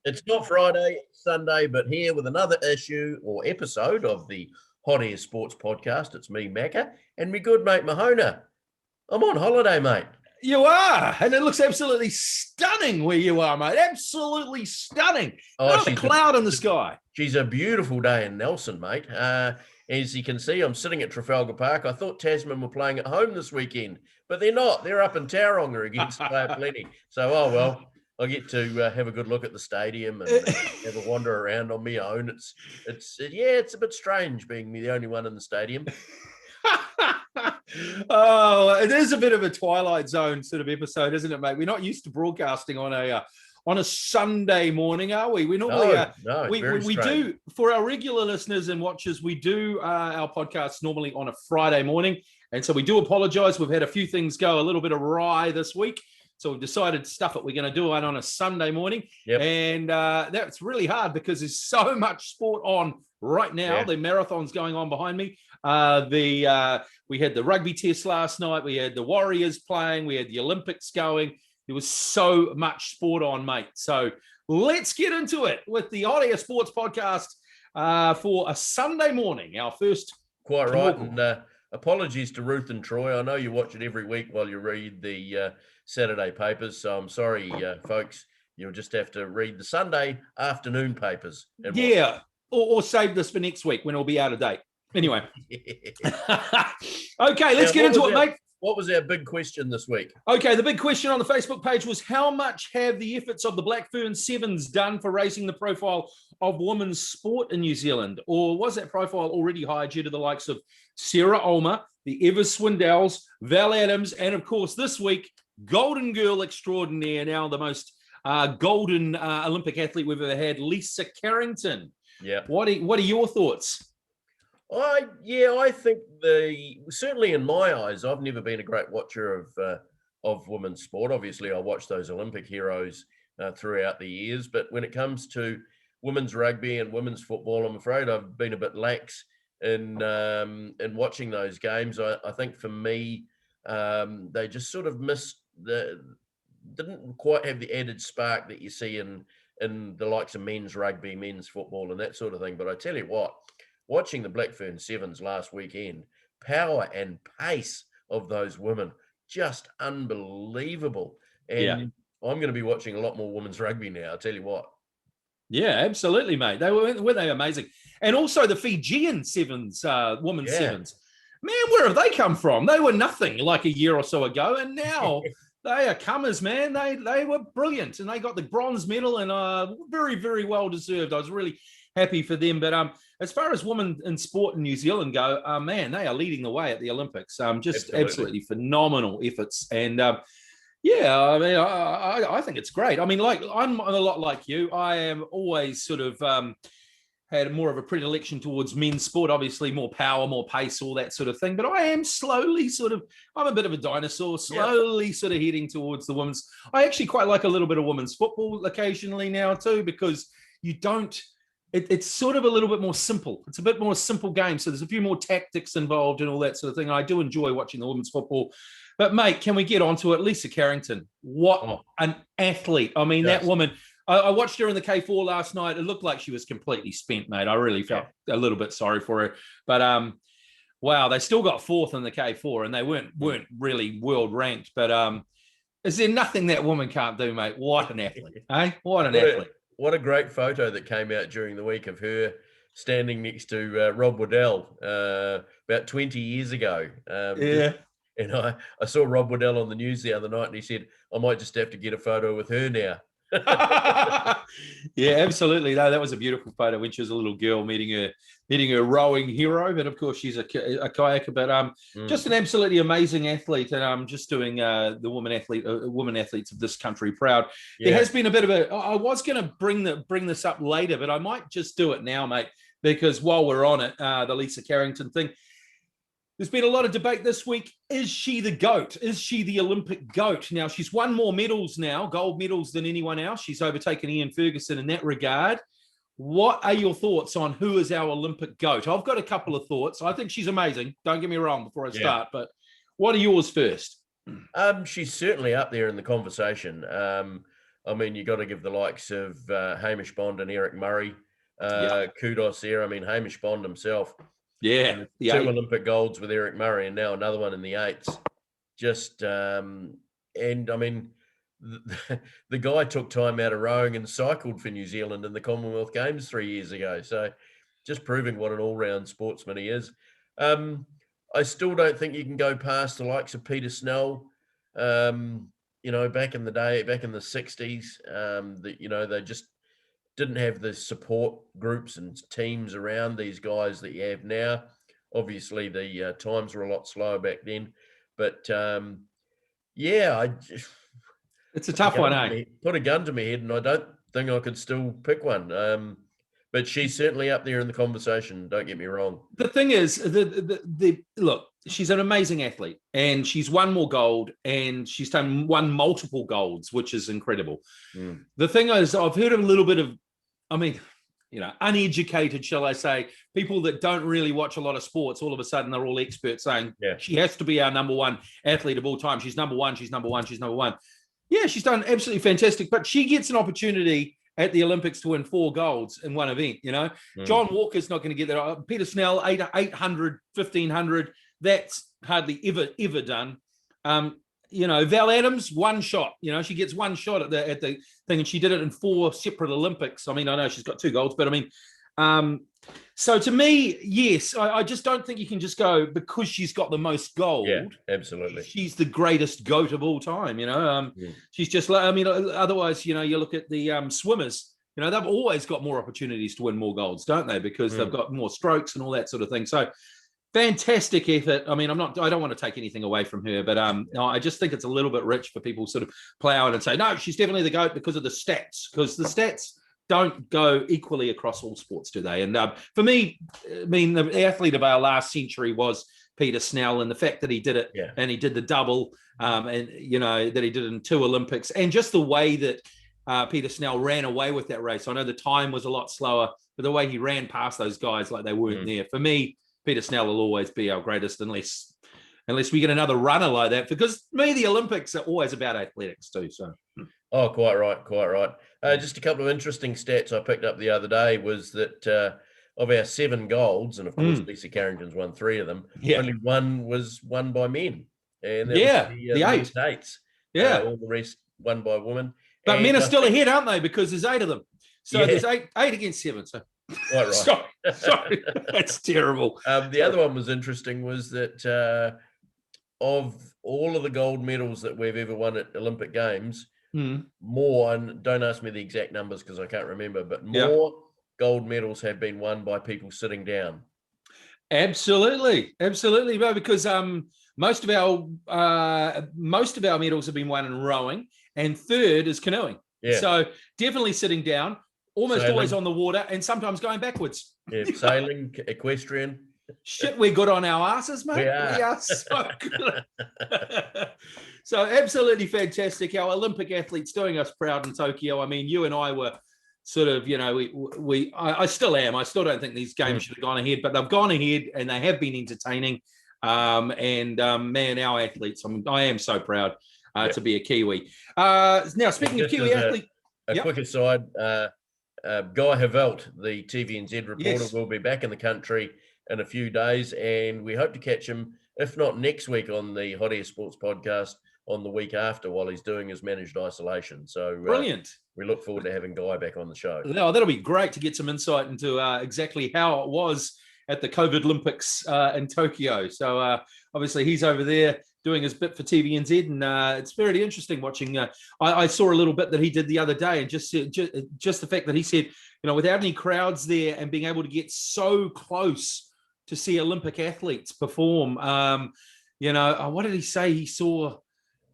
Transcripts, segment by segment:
It's not Friday, it's Sunday, but here with another issue or episode of the Hot Air Sports Podcast. It's me, Macca, and my good mate, Mahona. I'm on holiday, mate. You are, and it looks absolutely stunning where you are, mate. Absolutely stunning. Not a cloud in the sky. She's a beautiful day in Nelson, mate. As you can see, I'm sitting at Trafalgar Park. I thought Tasman were playing at home this weekend, but they're not. They're up in Tauranga against Plenty. So, oh well. I get to have a good look at the stadium and have a wander around on my own. It's a bit strange being the only one in the stadium. Oh, it is a bit of a Twilight Zone sort of episode, isn't it, mate? We're not used to broadcasting on a Sunday morning, are we? We normally we do, for our regular listeners and watchers, we do our podcasts normally on a Friday morning, and so we do apologise. We've had a few things go a little bit awry this week. So we've decided to stuff it. We're going to do it on a Sunday morning. Yep. And that's really hard because there's so much sport on right now. Yeah. The marathon's going on behind me. We had the rugby test last night. We had the Warriors playing. We had the Olympics going. There was so much sport on, mate. So let's get into it with the Hot Air Sports Podcast for a Sunday morning, our first. Quite right. And apologies to Ruth and Troy. I know you watch it every week while you read the Saturday papers. So I'm sorry, folks. You'll just have to read the Sunday afternoon papers. Yeah, or save this for next week when it'll be out of date. Anyway. Okay, let's get into it, mate. What was our big question this week? Okay, the big question on the Facebook page was how much have the efforts of the Blackfern Sevens done for raising the profile of women's sport in New Zealand? Or was that profile already high due to the likes of Sarah Ulmer, the Evers Swindells, Val Adams, and of course this week, Golden Girl extraordinaire, now the most golden Olympic athlete we've ever had, Lisa Carrington. Yeah. What are your thoughts? I think certainly in my eyes, I've never been a great watcher of women's sport. Obviously, I watch those Olympic heroes throughout the years, but when it comes to women's rugby and women's football, I'm afraid I've been a bit lax in watching those games. I think for me, they just sort of didn't quite have the added spark that you see in the likes of men's rugby, men's football, and that sort of thing. But I tell you what, watching the Blackfern Sevens last weekend, power and pace of those women, just unbelievable. And I'm going to be watching a lot more women's rugby now, I'll tell you what. Yeah, absolutely, mate. Weren't they amazing? And also the Fijian Sevens, women's Sevens. Man, where have they come from? They were nothing like a year or so ago, and now they are comers, man. They were brilliant, and they got the bronze medal, and very, very well deserved. I was really happy for them. But as far as women in sport in New Zealand go, man, they are leading the way at the Olympics. Absolutely phenomenal efforts, and I mean, I think it's great. I mean, like I'm a lot like you. I am always sort of had more of a predilection towards men's sport, obviously more power, more pace, all that sort of thing. But I am slowly I'm a bit of a dinosaur, slowly sort of heading towards the women's. I actually quite like a little bit of women's football occasionally now too, because it's sort of a little bit more simple. It's a bit more simple game. So there's a few more tactics involved and all that sort of thing. I do enjoy watching the women's football. But mate, can we get onto it? Lisa Carrington, what an athlete. I mean, that woman, I watched her in the K4 last night. It looked like she was completely spent, mate. I really felt a little bit sorry for her. But wow, they still got fourth in the K4 and they weren't really world ranked. But is there nothing that woman can't do, mate? What an athlete, eh? What an athlete. What a great photo that came out during the week of her standing next to Rob Waddell about 20 years ago. And I saw Rob Waddell on the news the other night and he said, I might just have to get a photo with her now. Yeah, absolutely. No, that was a beautiful photo when she was a little girl meeting her rowing hero. But of course, she's a kayaker. But just an absolutely amazing athlete, and I'm just doing the women athletes of this country proud. Yeah. There has been a bit of I was going to bring this up later, but I might just do it now, mate, because while we're on it, the Lisa Carrington thing. There's been a lot of debate this week. Is she the GOAT? Is she the Olympic GOAT? Now, she's won more medals now, gold medals, than anyone else. She's overtaken Ian Ferguson in that regard. What are your thoughts on who is our Olympic GOAT? I've got a couple of thoughts. I think she's amazing. Don't get me wrong before I start, but what are yours first? She's certainly up there in the conversation. I mean, you got to give the likes of Hamish Bond and Eric Murray kudos there. I mean, Hamish Bond himself, Yeah, two Olympic golds with Eric Murray, and now another one in the eights. Just and I mean, the guy took time out of rowing and cycled for New Zealand in the Commonwealth Games 3 years ago. So, just proving what an all-round sportsman he is. I still don't think you can go past the likes of Peter Snell. Back in the day, back in the 60s, they just didn't have the support groups and teams around these guys that you have now. Obviously, the times were a lot slower back then. But, it's a tough one, eh? Put a gun to my head, and I don't think I could still pick one. But she's certainly up there in the conversation. Don't get me wrong. The thing is, look, she's an amazing athlete, and she's won more gold, and she's won multiple golds, which is incredible. The thing is, I've heard a little bit of, uneducated, shall I say, people that don't really watch a lot of sports. All of a sudden, they're all experts saying she has to be our number one athlete of all time. She's number one. She's number one. She's number one. Yeah, she's done absolutely fantastic, but she gets an opportunity at the Olympics to win 4 golds in one event, John Walker's not going to get that. Peter Snell, 800, 1500, that's hardly ever done. Val Adams, one shot, she gets one shot at the thing, and she did it in 4 separate Olympics. I mean, I know she's got 2 golds, but I mean, so to me, yes, I just don't think you can just go because she's got the most gold. Yeah, absolutely. She's the greatest GOAT of all time, She's just like, I mean, otherwise, you look at the swimmers, they've always got more opportunities to win more golds, don't they? Because they've got more strokes and all that sort of thing. So fantastic effort. I mean, I don't want to take anything away from her, but no, I just think it's a little bit rich for people sort of play out and say, no, she's definitely the GOAT because of the stats, because the stats don't go equally across all sports, do they? And for me, I mean, the athlete of our last century was Peter Snell, and the fact that he did it and he did the double, and that he did it in 2 Olympics, and just the way that Peter Snell ran away with that race. I know the time was a lot slower, but the way he ran past those guys like they weren't there. For me, Peter Snell will always be our greatest unless we get another runner like that. Because to me, the Olympics are always about athletics too. So. Oh, quite right. Just a couple of interesting stats I picked up the other day was that of our 7 golds, and of course Lisa Carrington's won 3 of them, only one was won by men. And that was the 8 states. All the rest won by women. But men are still ahead, aren't they? Because there's 8 of them. So there's 8 against 7. So. Quite right. Sorry. That's terrible. The other one was interesting was that of all of the gold medals that we've ever won at Olympic Games, more, and don't ask me the exact numbers because I can't remember, but more gold medals have been won by people sitting down. Absolutely, because most of our medals have been won in rowing, and third is canoeing. Yeah. So definitely sitting down, almost always on the water, and sometimes going backwards. Yeah, sailing, equestrian. Shit, we're good on our asses, mate. We are so good. So absolutely fantastic. Our Olympic athletes doing us proud in Tokyo. I mean, you and I were sort of, I still am. I still don't think these games should have gone ahead, but they've gone ahead and they have been entertaining. Man, our athletes, I am so proud to be a Kiwi. Now, speaking of Kiwi athlete. A quick aside, Guy Havelt, the TVNZ reporter, will be back in the country in a few days, and we hope to catch him, if not next week on the Hot Air Sports podcast, on the week after while he's doing his managed isolation. So brilliant. We look forward to having Guy back on the show. No, that'll be great to get some insight into exactly how it was at the COVID Olympics in Tokyo. So obviously he's over there doing his bit for TVNZ, and it's very interesting watching. I saw a little bit that he did the other day, and just the fact that he said, without any crowds there and being able to get so close to see Olympic athletes perform, what did he say? He saw.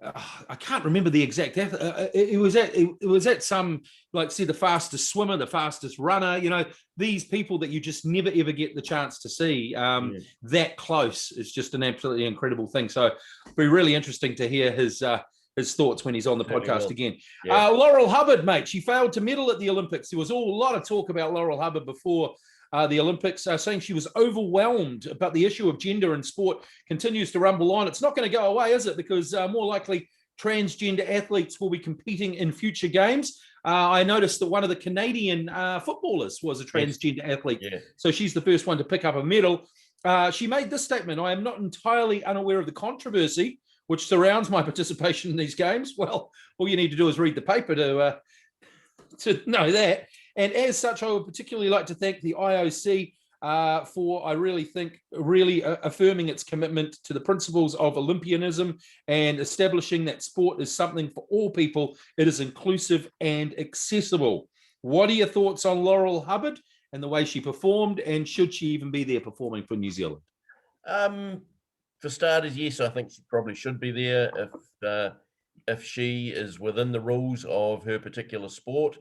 I can't remember the exact. It was at some, like, say, the fastest swimmer, the fastest runner. These people that you just never ever get the chance to see that close is just an absolutely incredible thing. So it'll be really interesting to hear his thoughts when he's on the podcast again. Yeah. Laurel Hubbard, mate, she failed to medal at the Olympics. There was a lot of talk about Laurel Hubbard before the Olympics, saying she was overwhelmed, but the issue of gender in sport continues to rumble on. It's not going to go away, is it? Because more likely transgender athletes will be competing in future games. I noticed that one of the Canadian footballers was a transgender athlete. Yeah. So she's the first one to pick up a medal. She made this statement: "I am not entirely unaware of the controversy which surrounds my participation in these games." Well, all you need to do is read the paper to know that. And as such, I would particularly like to thank the IOC for, I really think, affirming its commitment to the principles of Olympianism and establishing that sport is something for all people. It is inclusive and accessible. What are your thoughts on Laurel Hubbard and the way she performed, and should she even be there performing for New Zealand? For starters, yes, I think she probably should be there if she is within the rules of her particular sport.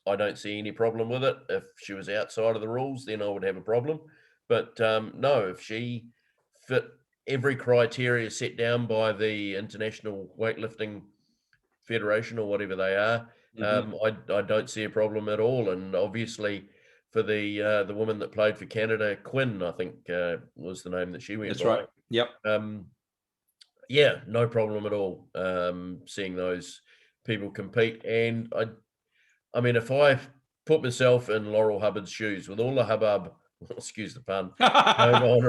I don't see any problem with it. If she was outside of the rules, then I would have a problem. But no, if she fit every criteria set down by the International Weightlifting Federation or whatever they are, I don't see a problem at all. And obviously, for the woman that played for Canada, Quinn, I think was the name that she went That's by. right. Yep. Yeah, no problem at all. Seeing those people compete, and I mean, if I put myself in Laurel Hubbard's shoes with all the hubbub, excuse the pun, going on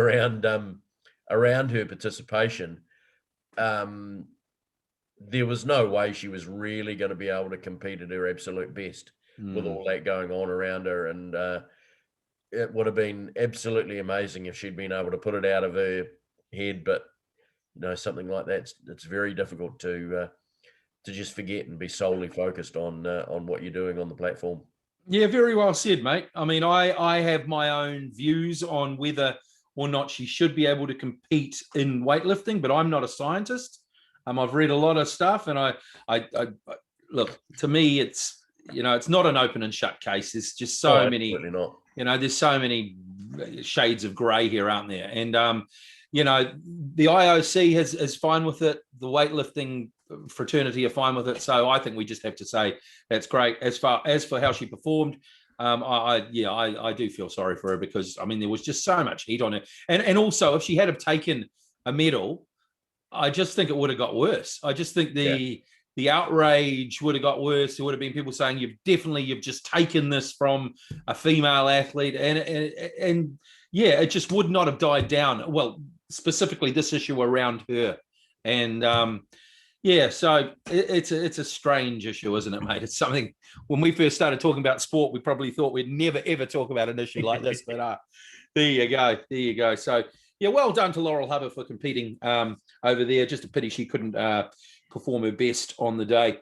around her participation, there was no way she was really going to be able to compete at her absolute best with all that going on around her. And it would have been absolutely amazing if she'd been able to put it out of her head. But something like that, it's very difficult to just forget and be solely focused on what you're doing on the platform. Yeah, very well said, mate. I mean, I have my own views on whether or not she should be able to compete in weightlifting, but I'm not a scientist. I've read a lot of stuff, and I look, to me, it's not an open and shut case. There's just so many, not. There's so many shades of grey here, aren't there? And the IOC is fine with it. The weightlifting fraternity are fine with it. So I think we just have to say that's great. As for how she performed, I do feel sorry for her, because I mean there was just so much heat on her, and also if she had have taken a medal, I just think it would have got worse. I just think the outrage would have got worse. There would have been people saying you've just taken this from a female athlete, and it just would not have died down. Well, specifically this issue around her, and so it's a strange issue, isn't it, mate? It's something, when we first started talking about sport, we probably thought we'd never ever talk about an issue like this, but there you go. So yeah, well done to Laurel Hubbard for competing over there. Just a pity she couldn't perform her best on the day.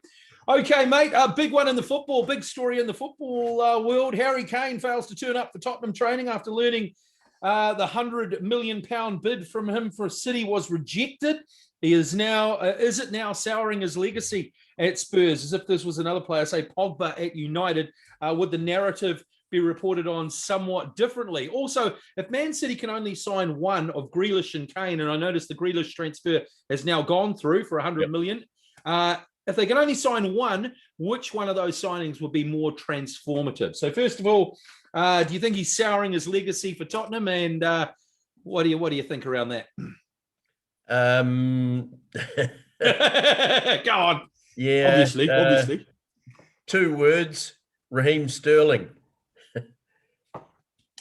Okay, mate, a big one in the football, big story in the football world. Harry Kane fails to turn up for Tottenham training after learning the £100 million bid from him for City was rejected. He is now, is it now souring his legacy at Spurs? As if this was another player, say Pogba at United, would the narrative be reported on somewhat differently? Also, if Man City can only sign one of Grealish and Kane, and I noticed the Grealish transfer has now gone through for £100 million, if they can only sign one, which one of those signings would be more transformative? So first of all, do you think he's souring his legacy for Tottenham? And what do you think around that? Go on. Yeah. Obviously. 2 words: Raheem Sterling.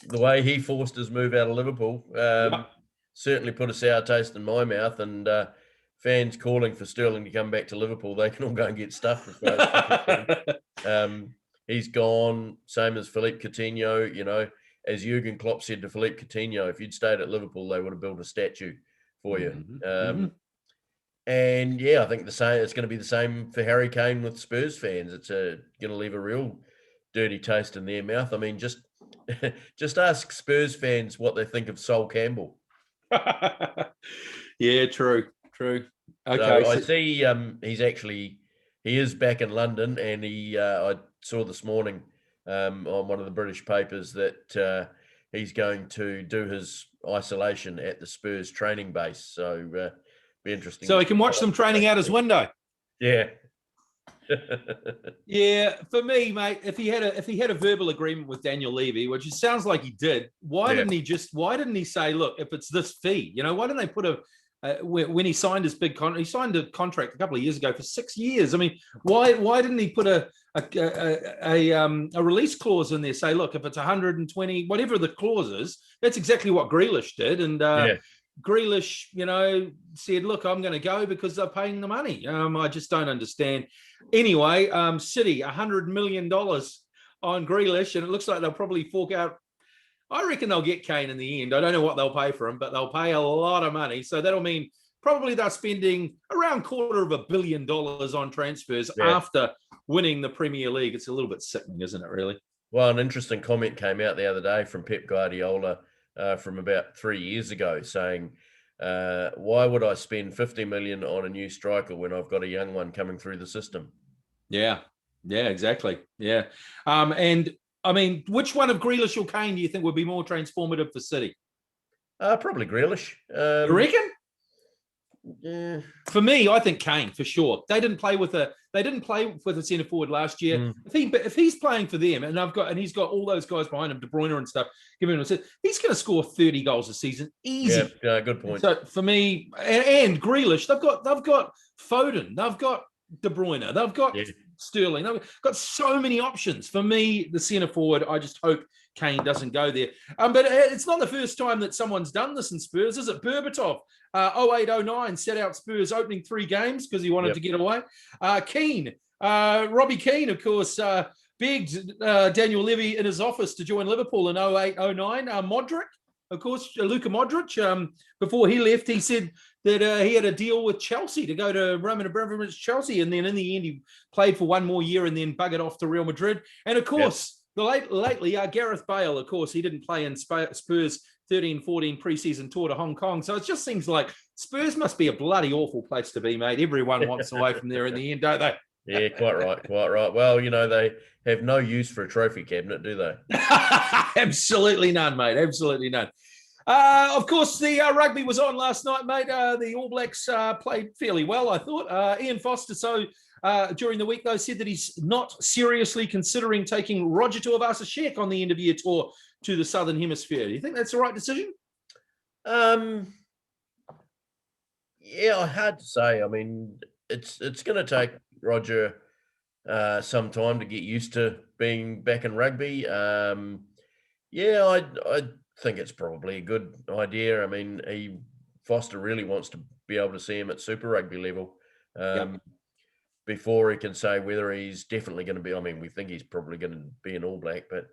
The way he forced his move out of Liverpool certainly put a sour taste in my mouth, and fans calling for Sterling to come back to Liverpool, they can all go and get stuffed. He's gone, same as Philippe Coutinho. As Jurgen Klopp said to Philippe Coutinho, if you'd stayed at Liverpool, they would have built a statue for you. And yeah, I think the same. It's going to be the same for Harry Kane with Spurs fans. It's going to leave a real dirty taste in their mouth. I mean, just ask Spurs fans what they think of Sol Campbell. Yeah, true. Okay, so I see he is back in London, and I saw this morning on one of the British papers that he's going to do his isolation at the Spurs training base. So be interesting. So he can watch them training out his window. Yeah. Yeah, for me, mate, if he had a verbal agreement with Daniel Levy, which it sounds like he did, why didn't he say, look, if it's this fee, why didn't they put when he signed his big contract. He signed a contract a couple of years ago for 6 years. I mean, why didn't he put a release clause in there? Say, look, if it's 120, whatever the clause is, that's exactly what Grealish did. And Grealish, said, look, I'm going to go because they're paying the money. I just don't understand. Anyway, City, $100 million on Grealish, and it looks like they'll probably fork out. I reckon they'll get Kane in the end. I don't know what they'll pay for him, but they'll pay a lot of money. So that'll mean probably they're spending around $250 million on transfers after winning the Premier League. It's a little bit sickening, isn't it, really? Well, an interesting comment came out the other day from Pep Guardiola from about 3 years ago saying, why would I spend 50 million on a new striker when I've got a young one coming through the system? Yeah, exactly. Yeah. And I mean, which one of Grealish or Kane do you think would be more transformative for City? Probably Grealish. You reckon? Yeah. For me, I think Kane for sure. They didn't play with a centre forward last year. If he's playing for them, and he's got all those guys behind him, De Bruyne and stuff, giving him he's going to score 30 goals a season, easy. Yeah, good point. So for me, and Grealish, they've got Foden, they've got De Bruyne, they've got Sterling, they've got so many options. For me, the centre forward, I just hope Kane doesn't go there. But it's not the first time that someone's done this in Spurs, is it? Berbatov, 08-09, set out Spurs opening 3 games because he wanted to get away. Keane, Robbie Keane, of course, begged Daniel Levy in his office to join Liverpool in 08-09. Modric, of course, Luka Modric, before he left, he said that he had a deal with Chelsea to go to Roman Abramovich Chelsea, and then in the end he played for 1 more year and then buggered off to Real Madrid. And of course, lately, Gareth Bale, of course, he didn't play in Spurs' 13-14 preseason tour to Hong Kong. So it just seems like Spurs must be a bloody awful place to be, mate. Everyone wants away from there in the end, don't they? Yeah, quite right. Well, they have no use for a trophy cabinet, do they? Absolutely none, mate. Absolutely none. Of course, the rugby was on last night, mate. The All Blacks played fairly well, I thought. Ian Foster, during the week, though, said that he's not seriously considering taking Roger Tuivasa-Sheck on the end-of-year tour to the Southern Hemisphere. Do you think that's the right decision? Yeah, hard to say. I mean, it's going to take Roger some time to get used to being back in rugby. I think it's probably a good idea. I mean, Foster really wants to be able to see him at Super Rugby level before he can say whether he's definitely going to be. I mean, we think he's probably going to be an All Black, but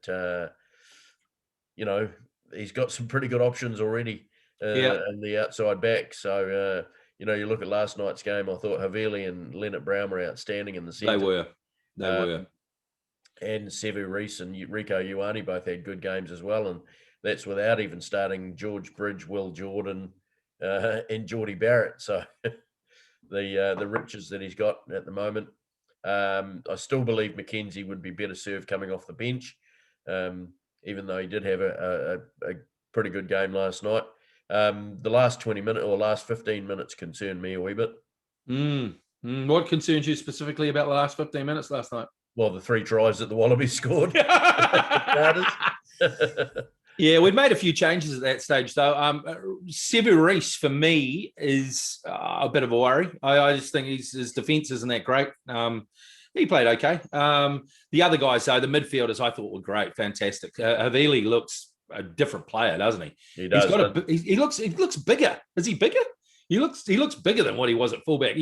he's got some pretty good options already in the outside back. So you look at last night's game. I thought Havili and Leonard Brown were outstanding in the centre. They were. And Sevu Reece and Rico Ioane both had good games as well, and that's without even starting George Bridge, Will Jordan, and Geordie Barrett. So the riches that he's got at the moment. I still believe McKenzie would be better served coming off the bench, even though he did have a pretty good game last night. The last 20 minutes or last 15 minutes concerned me a wee bit. What concerns you specifically about the last 15 minutes last night? Well, the 3 tries that the Wallabies scored. Yeah, we'd made a few changes at that stage, though. Sevu Reece, for me, is a bit of a worry. I just think his defence isn't that great. He played okay. The other guys, though, the midfielders, I thought were great, fantastic. Havili looks a different player, doesn't he? He does. He looks bigger. Is he bigger? He looks bigger than what he was at fullback.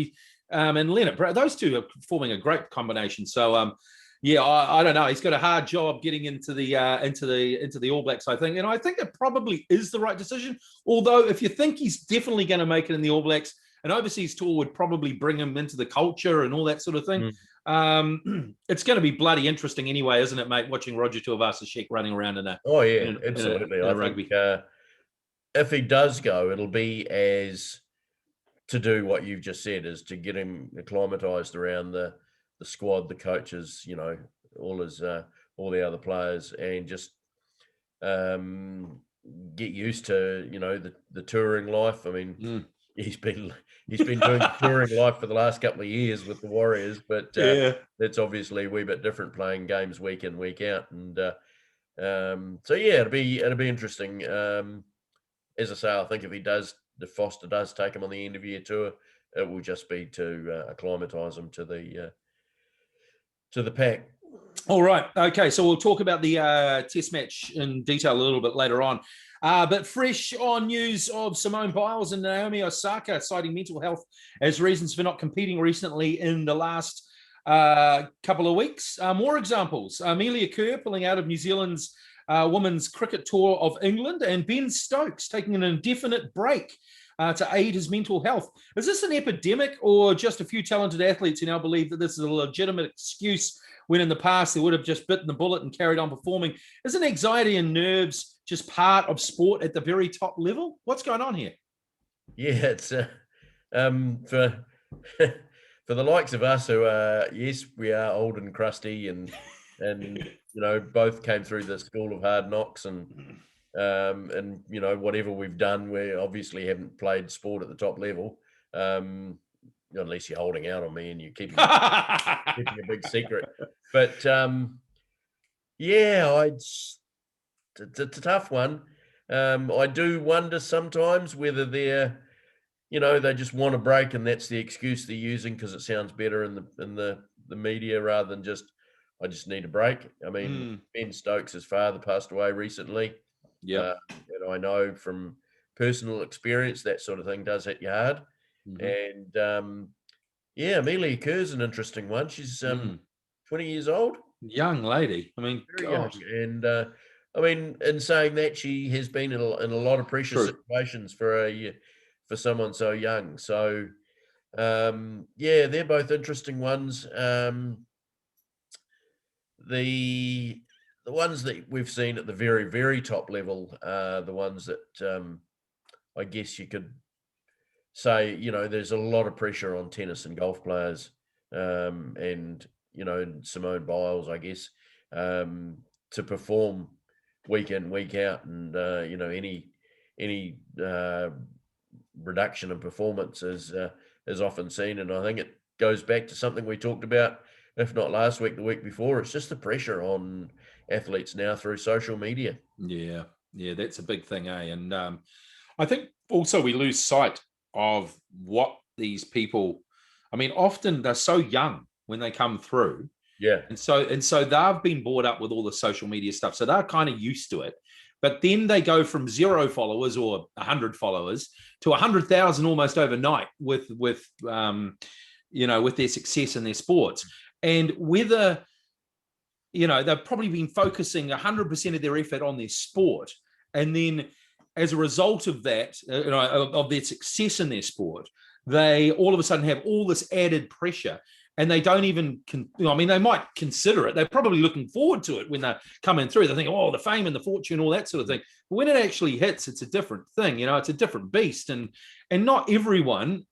And Leonard, those two are forming a great combination. So, I don't know. He's got a hard job getting into the All Blacks, I think, and I think it probably is the right decision. Although, if you think he's definitely going to make it in the All Blacks, an overseas tour would probably bring him into the culture and all that sort of thing. It's going to be bloody interesting anyway, isn't it, mate? Watching Roger Tuivasa-Sheck running around in a absolutely. In a I rugby. think if he does go, it'll be as to do what you've just said, is to get him acclimatized around the squad, the coaches, all the other players, and just get used to the touring life. I mean, he's been doing the touring life for the last couple of years with the Warriors, but that's obviously a wee bit different, playing games week in, week out, and it'll be interesting. As I say, I think if he does if Foster does take them on the end of year tour, it will just be to acclimatise them to the pack. All right. Okay. So we'll talk about the test match in detail a little bit later on. But fresh on news of Simone Biles and Naomi Osaka citing mental health as reasons for not competing recently in the last couple of weeks. More examples. Amelia Kerr pulling out of New Zealand's Women's Cricket Tour of England, and Ben Stokes taking an indefinite break to aid his mental health. Is this an epidemic or just a few talented athletes who now believe that this is a legitimate excuse when in the past they would have just bitten the bullet and carried on performing? Isn't anxiety and nerves just part of sport at the very top level? What's going on here? Yeah, it's for for the likes of us who are, yes, we are old and crusty and both came through the school of hard knocks and whatever we've done, we obviously haven't played sport at the top level, unless you're holding out on me and you're keeping a big secret. But it's a tough one. I do wonder sometimes whether they're, they just want a break and that's the excuse they're using because it sounds better in the media rather than just, I just need a break. I mean, Ben Stokes' father passed away recently. Yeah, and I know from personal experience that sort of thing does hit you hard. Mm-hmm. And Amelia Kerr's an interesting one. She's 20 years old, young lady. I mean, very young. And in saying that, she has been in a lot of pressure situations for someone so young. So they're both interesting ones. The ones that we've seen at the very, very top level are the ones that I guess you could say, there's a lot of pressure on tennis and golf players and Simone Biles, I guess, to perform week in, week out. And, any reduction in performance is often seen. And I think it goes back to something we talked about, if not last week, the week before. It's just the pressure on athletes now through social media. Yeah, that's a big thing, eh? And I think also we lose sight of what these people, I mean, often they're so young when they come through. Yeah. And so they've been brought up with all the social media stuff. So they're kind of used to it. But then they go from 0 followers or 100 followers to 100,000 almost overnight with their success in their sports. And whether, they've probably been focusing 100% of their effort on their sport. And then as a result of that, of their success in their sport, they all of a sudden have all this added pressure. And they don't even, they might consider it. They're probably looking forward to it when they're coming through. They think, oh, the fame and the fortune, all that sort of thing. But when it actually hits, it's a different thing. It's a different beast. And not everyone,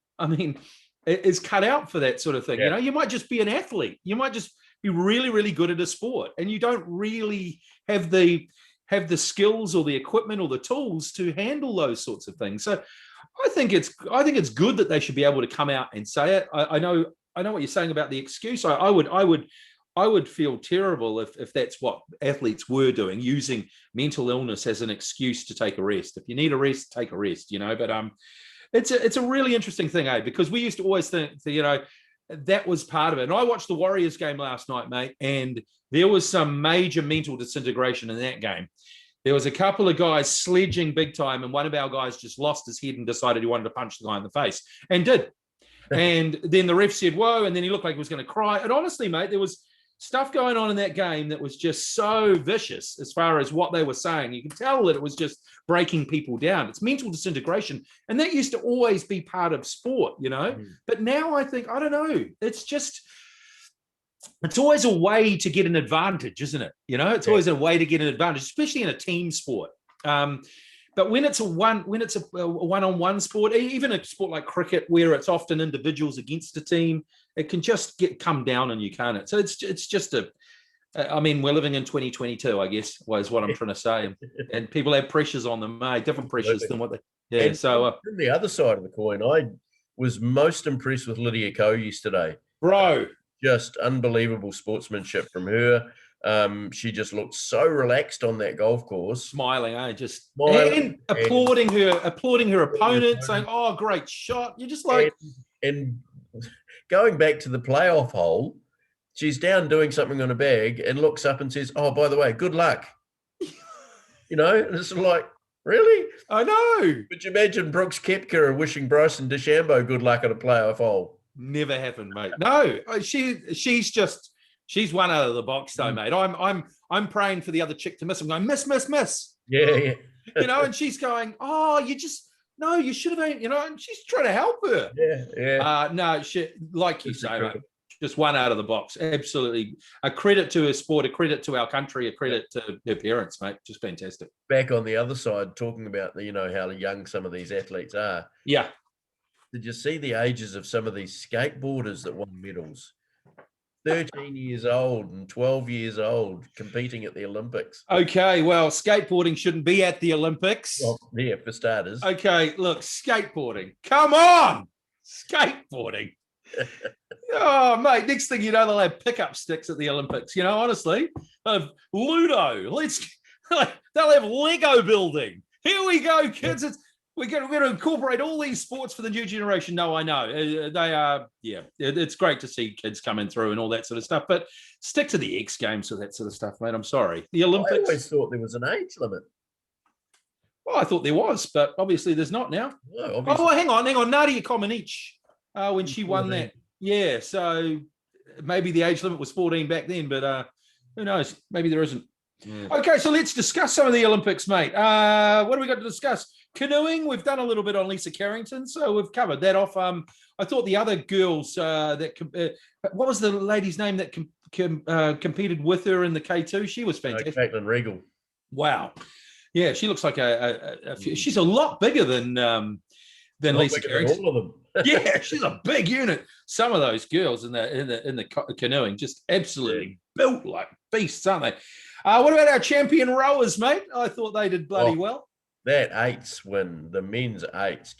is cut out for that sort of thing. Yeah. You might just be an athlete. You might just be really, really good at a sport. And you don't really have the skills or the equipment or the tools to handle those sorts of things. So I think it's good that they should be able to come out and say it. I know what you're saying about the excuse. I would feel terrible if that's what athletes were doing, using mental illness as an excuse to take a rest. If you need a rest, take a rest, but it's a really interesting thing, because we used to always think that, that was part of it. And I watched the Warriors game last night, mate, and there was some major mental disintegration in that game. There was a couple of guys sledging big time, and one of our guys just lost his head and decided he wanted to punch the guy in the face, and did. And then the ref said, whoa, and then he looked like he was going to cry. And honestly, mate, there was stuff going on in that game that was just so vicious as far as what they were saying. You could tell that it was just breaking people down. It's mental disintegration. And that used to always be part of sport, But now I think, I don't know, it's always a way to get an advantage, isn't it? It's always a way to get an advantage, especially in a team sport. But when it's a one-on-one sport, even a sport like cricket, where it's often individuals against a team, it can just come down on you, can't it? So it's just we're living in 2022, I guess, was what I'm trying to say. And people have pressures on them, different pressures than what they. Yeah. And so from the other side of the coin, I was most impressed with Lydia Ko yesterday. Bro. Just unbelievable sportsmanship from her. She just looked so relaxed on that golf course, smiling, just smiling and applauding her opponent, saying, "Oh, great shot!" You're just like, and going back to the playoff hole, she's down doing something on a bag and looks up and says, "Oh, by the way, good luck." And it's like, really? I know. Could you imagine Brooks Koepka wishing Bryson DeChambeau good luck at a playoff hole? Never happened, mate. No, she's one out of the box, though, mate. I'm praying for the other chick to miss. I'm going, miss. Yeah. And she's going, "Oh, you should have, and she's trying to help her. Yeah. No, like you say, mate, just one out of the box. Absolutely. A credit to her sport, a credit to our country, a credit to her parents, mate. Just fantastic. Back on the other side, talking about how young some of these athletes are. Yeah. Did you see the ages of some of these skateboarders that won medals? 13 years old and 12 years old competing at the Olympics. Okay, well, skateboarding shouldn't be at the Olympics. Well, yeah, for starters. Okay, look, skateboarding. Come on! Skateboarding. Oh, mate, next thing you know, they'll have pickup sticks at the Olympics. Honestly, Ludo. They'll have Lego building. Here we go, kids. We're going to incorporate all these sports for the new generation. No, I know. They are, it's great to see kids coming through and all that sort of stuff, but stick to the X Games with that sort of stuff, mate. I'm sorry. The Olympics. I always thought there was an age limit. Well, I thought there was, but obviously there's not now. No, obviously. Oh, hang on. Nadia Comaneci, when she won that. Yeah, so maybe the age limit was 14 back then, but who knows? Maybe there isn't. Okay, so let's discuss some of the Olympics, mate. What do we got to discuss? Canoeing, we've done a little bit on Lisa Carrington, so we've covered that off. I thought the other girls what was the lady's name that competed with her in the K2? She was fantastic. Caitlin Regal. Wow. Yeah, she looks like she's a lot bigger than Lisa Carrington. All of them. Yeah, she's a big unit. Some of those girls in the canoeing just absolutely built like beasts, aren't they? What about our champion rowers, mate? I thought they did bloody well. That eights win, the men's eights,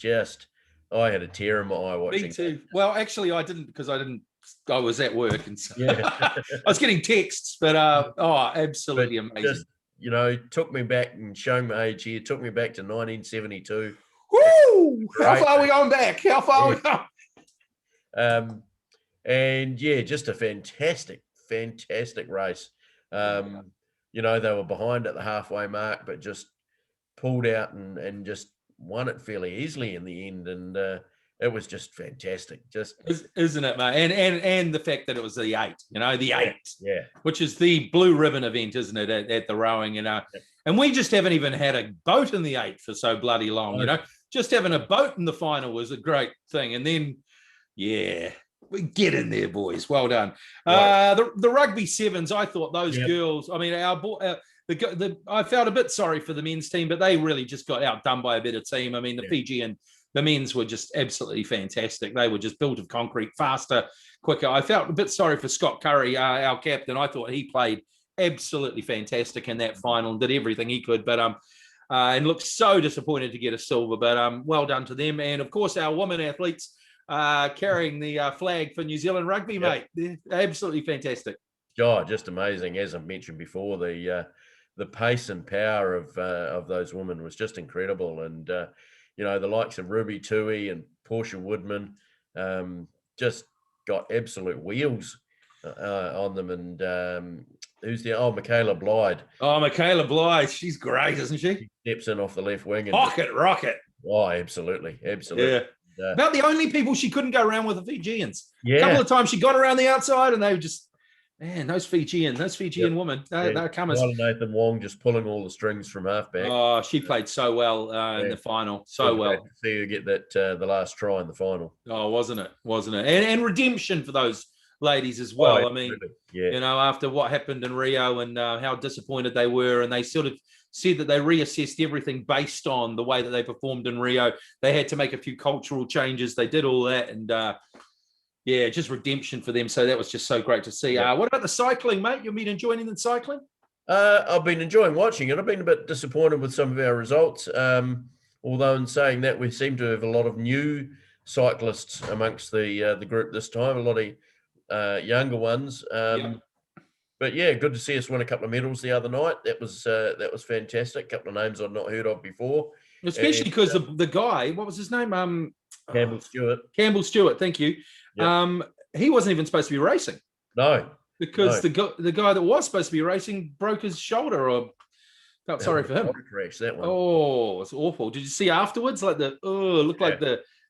I had a tear in my eye watching. Me too. Well, actually, I didn't because I was at work and so I was getting texts, but absolutely amazing. Just, took me back and showing my age here, took me back to 1972. Woo! How far are we going back? How far are we going? And just a fantastic race. They were behind at the halfway mark, but just pulled out and just won it fairly easily in the end. And it was just fantastic. Isn't it, mate? And the fact that it was the eight, the eight, which is the blue ribbon event, isn't it, at the rowing, and we just haven't even had a boat in the eight for so bloody long, just having a boat in the final was a great thing. And then, we get in there, boys. Well done. Right. The rugby sevens, I thought those girls, I mean, I felt a bit sorry for the men's team, but they really just got outdone by a better team. I mean, the Fijian, the men's were just absolutely fantastic. They were just built of concrete, faster, quicker. I felt a bit sorry for Scott Curry, our captain. I thought he played absolutely fantastic in that final and did everything he could, but and looked so disappointed to get a silver, but well done to them. And of course, our women athletes carrying the flag for New Zealand rugby, mate. They're absolutely fantastic. Just amazing. As I mentioned before, the pace and power of those women was just incredible. And, the likes of Ruby Tui and Portia Woodman just got absolute wheels on them. And who's Michaela Blyde. Oh, Michaela Blyde. She's great, isn't she? She steps in off the left wing. And rocket. Oh, absolutely. Yeah. About the only people she couldn't go around with the Fijians. Yeah. A couple of times she got around the outside and they were just, man, those Fijian women, they're coming. Nathan Wong just pulling all the strings from halfback. Oh, she played so well in the final. So well. To see her get that the last try in the final. Oh, wasn't it? And redemption for those ladies as well. I mean, after what happened in Rio and how disappointed they were, and they sort of said that they reassessed everything based on the way that they performed in Rio. They had to make a few cultural changes. They did all that, and just redemption for them. So that was just so great to see. What about the cycling, mate? You've been enjoying the cycling? I've been enjoying watching it. I've been a bit disappointed with some of our results. Although in saying that, we seem to have a lot of new cyclists amongst the group this time, a lot of younger ones. But But yeah, good to see us win a couple of medals the other night. That was fantastic. A couple of names I'd not heard of before. Especially because the guy, what was his name? Campbell Stewart. Campbell Stewart, thank you. Yep. He wasn't even supposed to be racing. No. Because the guy that was supposed to be racing broke his shoulder, or felt sorry for him. Crash, that one. Oh, it's awful. Did you see afterwards? Like looked like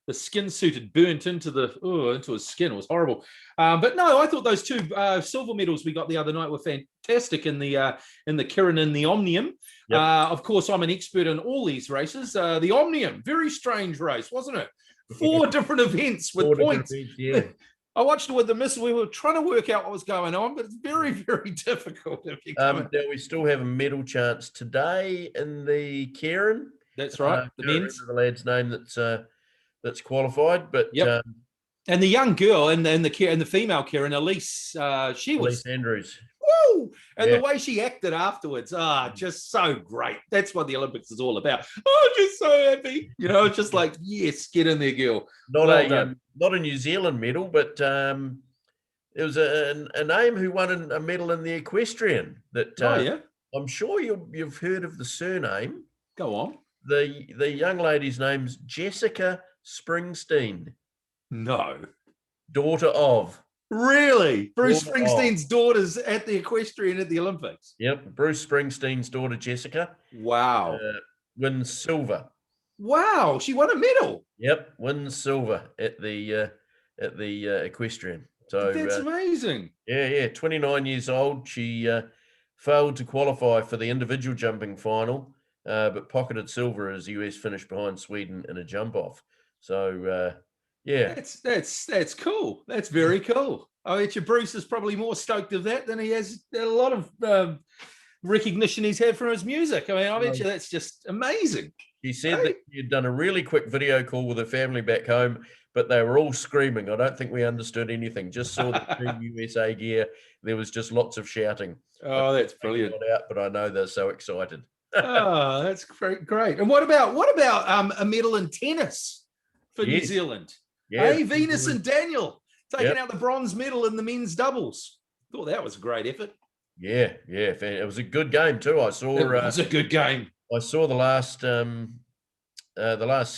the skin suit had burnt into his skin. It was horrible. But no, I thought those two silver medals we got the other night were fantastic in the Kirin and the Omnium. Yep. Of course, I'm an expert in all these races. The Omnium, very strange race, wasn't it? 4 different events with points. Yeah. I watched it with the missus. We were trying to work out what was going on, but it's very, very difficult. If you now we still have a medal chance today in the Kirin. That's right. The men's. The lad's name that's qualified, but and the young girl and the female Kirin, Elise, Elise Andrews. Woo! And the way she acted afterwards, just so great. That's what the Olympics is all about. Oh, just so happy. Just like, yes, get in there, girl. Not a New Zealand medal, but there was a name who won a medal in the equestrian that I'm sure you've heard of the surname. Go on. The young lady's name's Jessica Springsteen. No. Daughter of. Really? Bruce Springsteen's daughter's at the equestrian at the Olympics. Yep. Bruce Springsteen's daughter, Jessica. Wow. Wins silver. Wow. She won a medal. Yep. Wins silver at the equestrian. So that's amazing. Yeah. 29 years old. She failed to qualify for the individual jumping final, but pocketed silver as the US finished behind Sweden in a jump off. So, yeah. That's cool. That's very cool. I bet you Bruce is probably more stoked of that than he has a lot of recognition he's had from his music. I mean, I bet you that's just amazing. He said that he'd done a really quick video call with her family back home, but they were all screaming. I don't think we understood anything. Just saw the Team USA gear. There was just lots of shouting. Oh, that's brilliant. But I know they're so excited. Oh, that's great. And what about a medal in tennis for New Zealand? Yeah, hey, Venus and Daniel taking out the bronze medal in the men's doubles. Thought that was a great effort. Yeah. It was a good game too. I saw it was a good game. I saw the last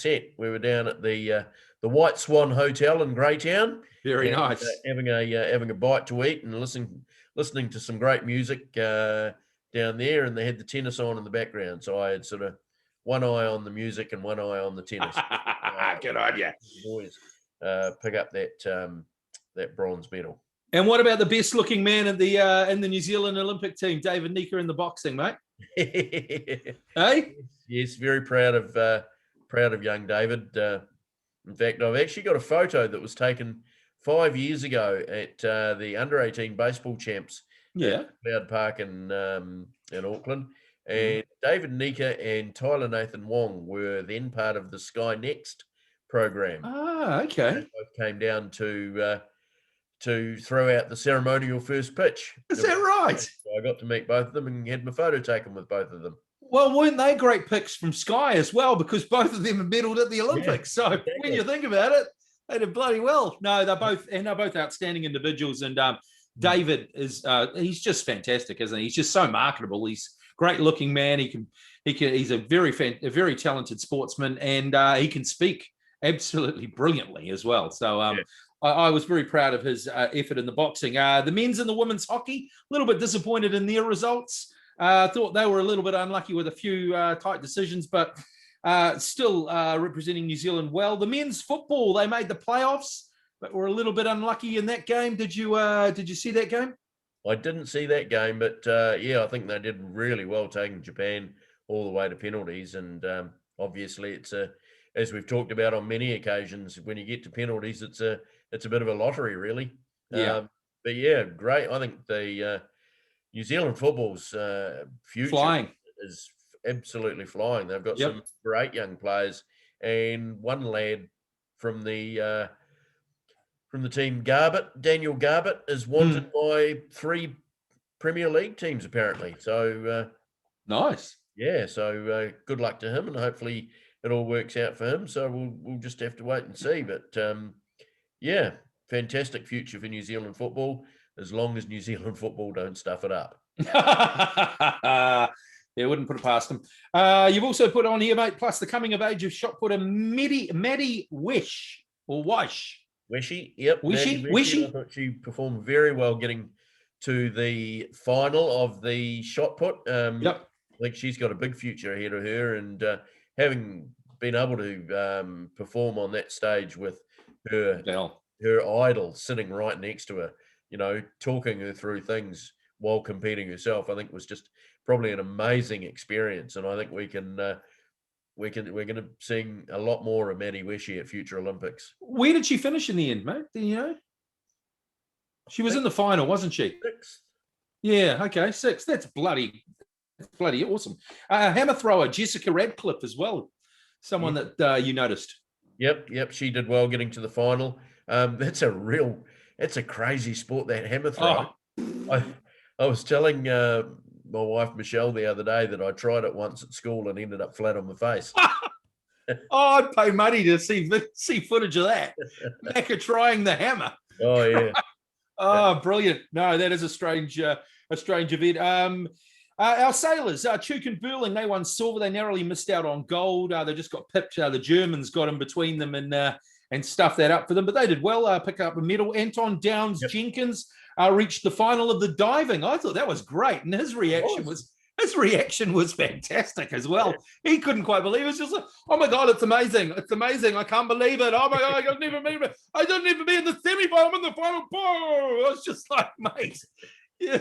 set. We were down at the White Swan Hotel in Greytown. Very nice. Having a bite to eat and listening to some great music down there, and they had the tennis on in the background. So I had sort of one eye on the music and one eye on the tennis. Good on you. Boys. Pick up that bronze medal. And what about the best looking man in the New Zealand Olympic team, David Nika, in the boxing, mate? Hey? Yes, very proud of young David. In fact, I've actually got a photo that was taken 5 years ago at the under-18 baseball champs at Cloud Park in Auckland. And David Nika and Tyler Nathan Wong were then part of the Sky Next program. Ah, okay. They both came down to throw out the ceremonial first pitch. Is that right? So I got to meet both of them and had my photo taken with both of them. Well, weren't they great picks from Sky as well? Because both of them have medaled at the Olympics. So when you think about it, they did bloody well. No, they're both outstanding individuals. And David he's just fantastic, isn't he? He's just so marketable. He's a great looking man. He's a very talented sportsman, and he can speak absolutely brilliantly as well. So I was very proud of his effort in the boxing. The men's and the women's hockey, a little bit disappointed in their results. Thought they were a little bit unlucky with a few tight decisions, but still representing New Zealand well. The men's football, they made the playoffs, but were a little bit unlucky in that game. Did you see that game? I didn't see that game, but I think they did really well taking Japan all the way to penalties. And obviously, it's as we've talked about on many occasions, when you get to penalties, it's a bit of a lottery, really. But great. I think the New Zealand football's future is absolutely flying. They've got some great young players, and one lad from the team Daniel Garbett, is wanted by 3 Premier League teams apparently. So nice. Yeah, so good luck to him, and hopefully it all works out for him. So we'll just have to wait and see. But fantastic future for New Zealand football. as long as New Zealand football don't stuff it up. Yeah, wouldn't put it past them. You've also put on here, mate, plus the coming of age of shot putter Maddie Wish or Wish. Wishy, yep. Wishy. I thought she performed very well getting to the final of the shot put. Yep. I think she's got a big future ahead of her, and having been able to perform on that stage with her idol sitting right next to her, you know, talking her through things while competing herself, I think was just probably an amazing experience. And I think we're going to sing a lot more of Maddie Wishy at future Olympics. Where did she finish in the end, mate? Do you know? She was in the final, wasn't she? 6th. Yeah. Okay. 6th. That's bloody awesome. Hammer thrower Jessica Redcliffe as well. Someone that you noticed. Yep. She did well getting to the final. That's a crazy sport, that hammer throw. Oh. I was telling my wife Michelle the other day that I tried it once at school and ended up flat on my face. I'd pay money to see footage of that. Macca trying the hammer. Oh yeah. Brilliant. No, that is a strange event. Our sailors, Chuk and Burling, they won silver. They narrowly missed out on gold. They just got pipped. The Germans got in between them and stuffed that up for them. But they did well, pick up a medal. Anton Downs Jenkins reached the final of the diving. I thought that was great, and his reaction was fantastic as well. Yeah. He couldn't quite believe it. It's just like, oh my God, it's amazing. It's amazing. I can't believe it. Oh my God, I didn't even be in the semi-final. I'm in the final. I was just like, mate, yeah,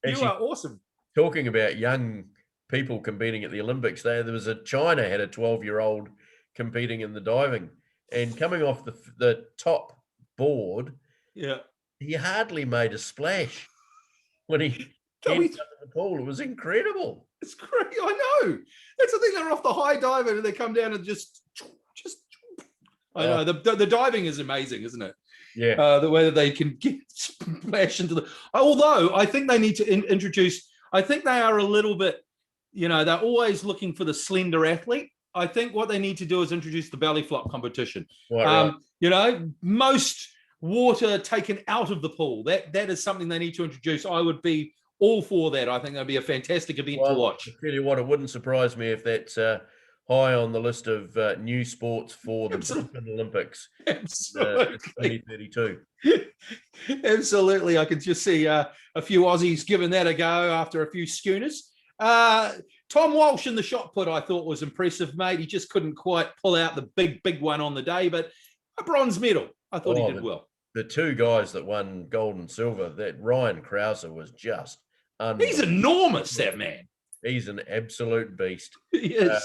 you are awesome. Talking about young people competing at the Olympics, there was China had a 12-year-old competing in the diving, and coming off the top board, he hardly made a splash when he came into the pool. It was incredible. It's great. I know. That's the thing. They're off the high dive and they come down and just. I know the diving is amazing, isn't it? Yeah. The way that they can get splash into the. Although I think they need to introduce. I think they are a little bit, they're always looking for the slender athlete. I think what they need to do is introduce the belly flop competition. Right. Most water taken out of the pool. That is something they need to introduce. I would be all for that. I think that'd be a fantastic event to watch. I tell you what, it wouldn't surprise me if that's high on the list of new sports for the Brisbane Olympics. Absolutely. 2032. Absolutely. I could just see a few Aussies giving that a go after a few schooners. Tom Walsh in the shot put, I thought was impressive, mate. He just couldn't quite pull out the big one on the day, but a bronze medal. I thought he did well. The two guys that won gold and silver, that Ryan Krauser was just he's enormous, that man. He's an absolute beast. He is.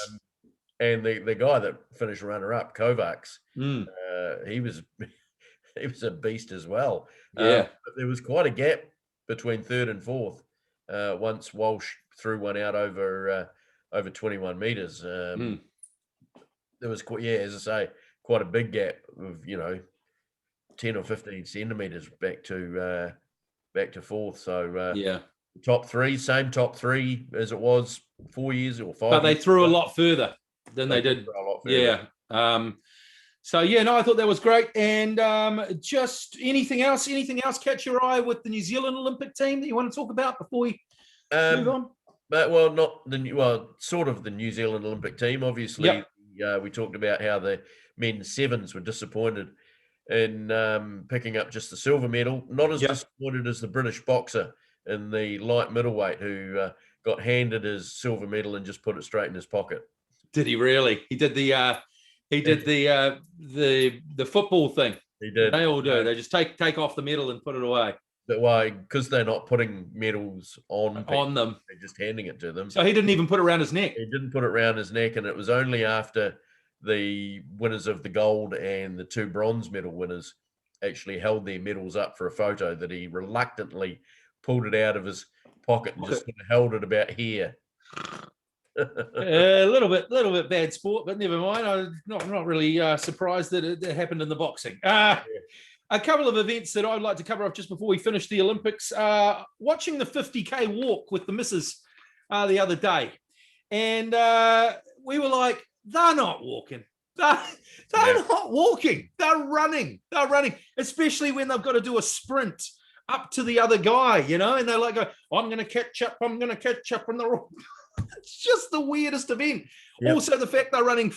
And the guy that finished runner-up, Kovacs, he was a beast as well. Yeah. But there was quite a gap between third and fourth once Walsh threw one out over 21 metres. There was, as I say, quite a big gap of 10 or 15 centimetres back to fourth. So top three, same top three as it was 4 years or 5. But they threw a lot further than they did. Yeah. I thought that was great. And just anything else catch your eye with the New Zealand Olympic team that you want to talk about before we move on? Sort of the New Zealand Olympic team. Obviously, we talked about how the men's sevens were disappointed in picking up just the silver medal. Not as disappointed as the British boxer in the light middleweight who got handed his silver medal and just put it straight in his pocket. Did he really? He did the football thing. He did. They all do. They just take off the medal and put it away. But why? Because they're not putting medals on them. They're just handing it to them. So he didn't even put it around his neck. He didn't put it around his neck, and it was only after the winners of the gold and the 2 bronze medal winners actually held their medals up for a photo that he reluctantly pulled it out of his pocket and just held it about here. A little bit bad sport, but never mind. I'm not really surprised that it happened in the boxing. A couple of events that I'd like to cover off just before we finish the Olympics. Watching the 50K walk with the missus the other day, and we were like, they're not walking. They're not walking. They're running. Especially when they've got to do a sprint up to the other guy, and they're like, I'm going to catch up. I'm going to catch up. And they're all, it's just the weirdest event. Yep. Also, the fact they're running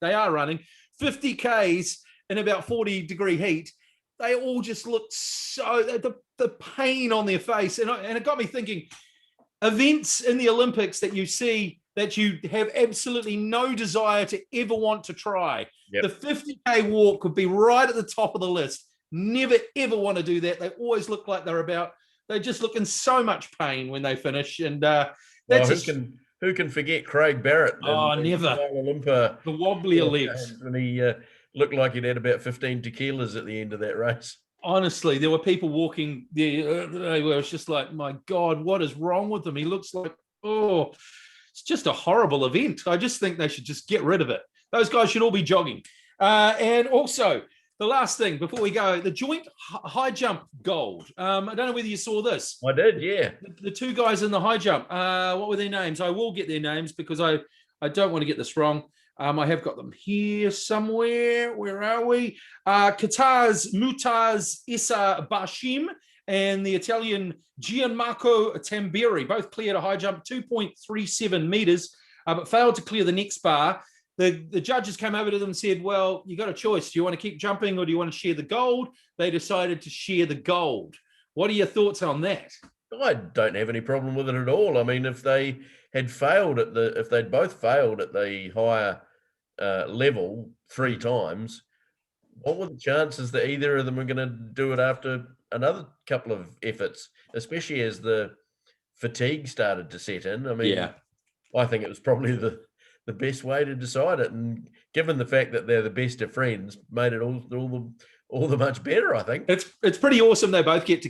they are running 50 Ks in about 40-degree heat. They all just look so, the pain on their face. And it got me thinking, events in the Olympics that you see that you have absolutely no desire to ever want to try. Yep. The 50K walk could be right at the top of the list. Never, ever want to do that. They always look like they just look in so much pain when they finish. And who can forget Craig Barrett? Never. The wobblier legs. When he looked like he'd had about 15 tequilas at the end of that race. Honestly, there were people walking there. It was just like, my God, what is wrong with him? He looks like, it's just a horrible event. I just think they should just get rid of it. Those guys should all be jogging. And also, the last thing before we go, the joint high jump gold. I don't know whether you saw this. I did, yeah. The two guys in the high jump. What were their names? I will get their names because I don't want to get this wrong. I have got them here somewhere. Where are we? Qatar's Mutaz Issa Bashim and the Italian Gianmarco Tamberi both cleared a high jump, 2.37 meters, but failed to clear the next bar. The judges came over to them and said, well, you got a choice. Do you want to keep jumping or do you want to share the gold? They decided to share the gold. What are your thoughts on that? I don't have any problem with it at all. I mean, if they had failed if they'd both failed at the higher level 3 times, what were the chances that either of them are going to do it after another couple of efforts, especially as the fatigue started to set in? I mean, I think it was probably the best way to decide it, and given the fact that they're the best of friends, made it all the much better. I think it's pretty awesome. They both get to.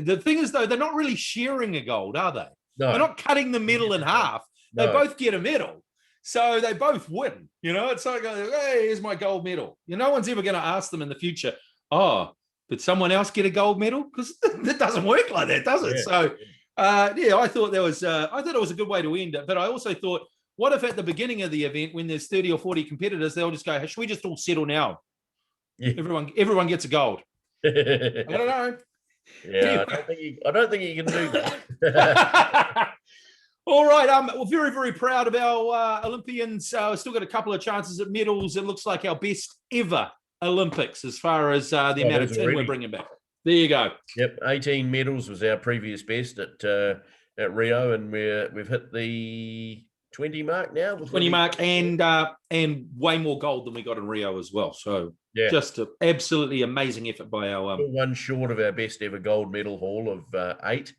The thing is, though, they're not really sharing a gold, are they? No. They're not cutting the medal in half. They both get a medal, so they both win. It's like, hey, here's my gold medal. No one's ever going to ask them in the future, did someone else get a gold medal? Because that doesn't work like that, does it? Yeah. So, I thought it was a good way to end it. But I also thought, what if at the beginning of the event, when there's 30 or 40 competitors, they'll just go, hey, should we just all settle now? Yeah. Everyone gets a gold. I don't know. Yeah, I don't think you can do that. All right. We're very, very proud of our Olympians. Still got a couple of chances at medals. It looks like our best ever Olympics as far as the amount of tin we're bringing back. There you go. Yep, 18 medals was our previous best at Rio, and we've hit the 20 mark now. 20 mark and way more gold than we got in Rio as well. So just an absolutely amazing effort by our... one short of our best ever gold medal haul of 8,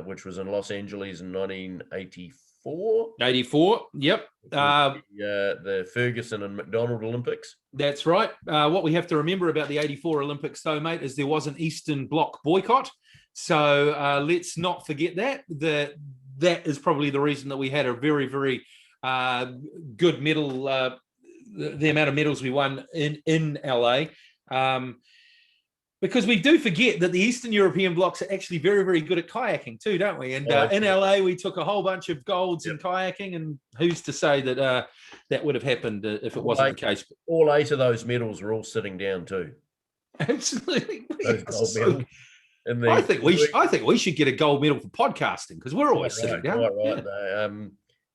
which was in Los Angeles in 1984. 84, yep. The Ferguson and McDonald Olympics. That's right. What we have to remember about the 84 Olympics, though, mate, is there was an Eastern Bloc boycott. So let's not forget that is probably the reason that we had a very, very good medal, the amount of medals we won in LA. Because we do forget that the Eastern European blocks are actually very, very good at kayaking too, don't we? And in LA, we took a whole bunch of golds in kayaking, and who's to say that that would have happened if it wasn't the case? All 8 of those medals were all sitting down too. Absolutely. I think we should get a gold medal for podcasting because we're always sitting down. Right.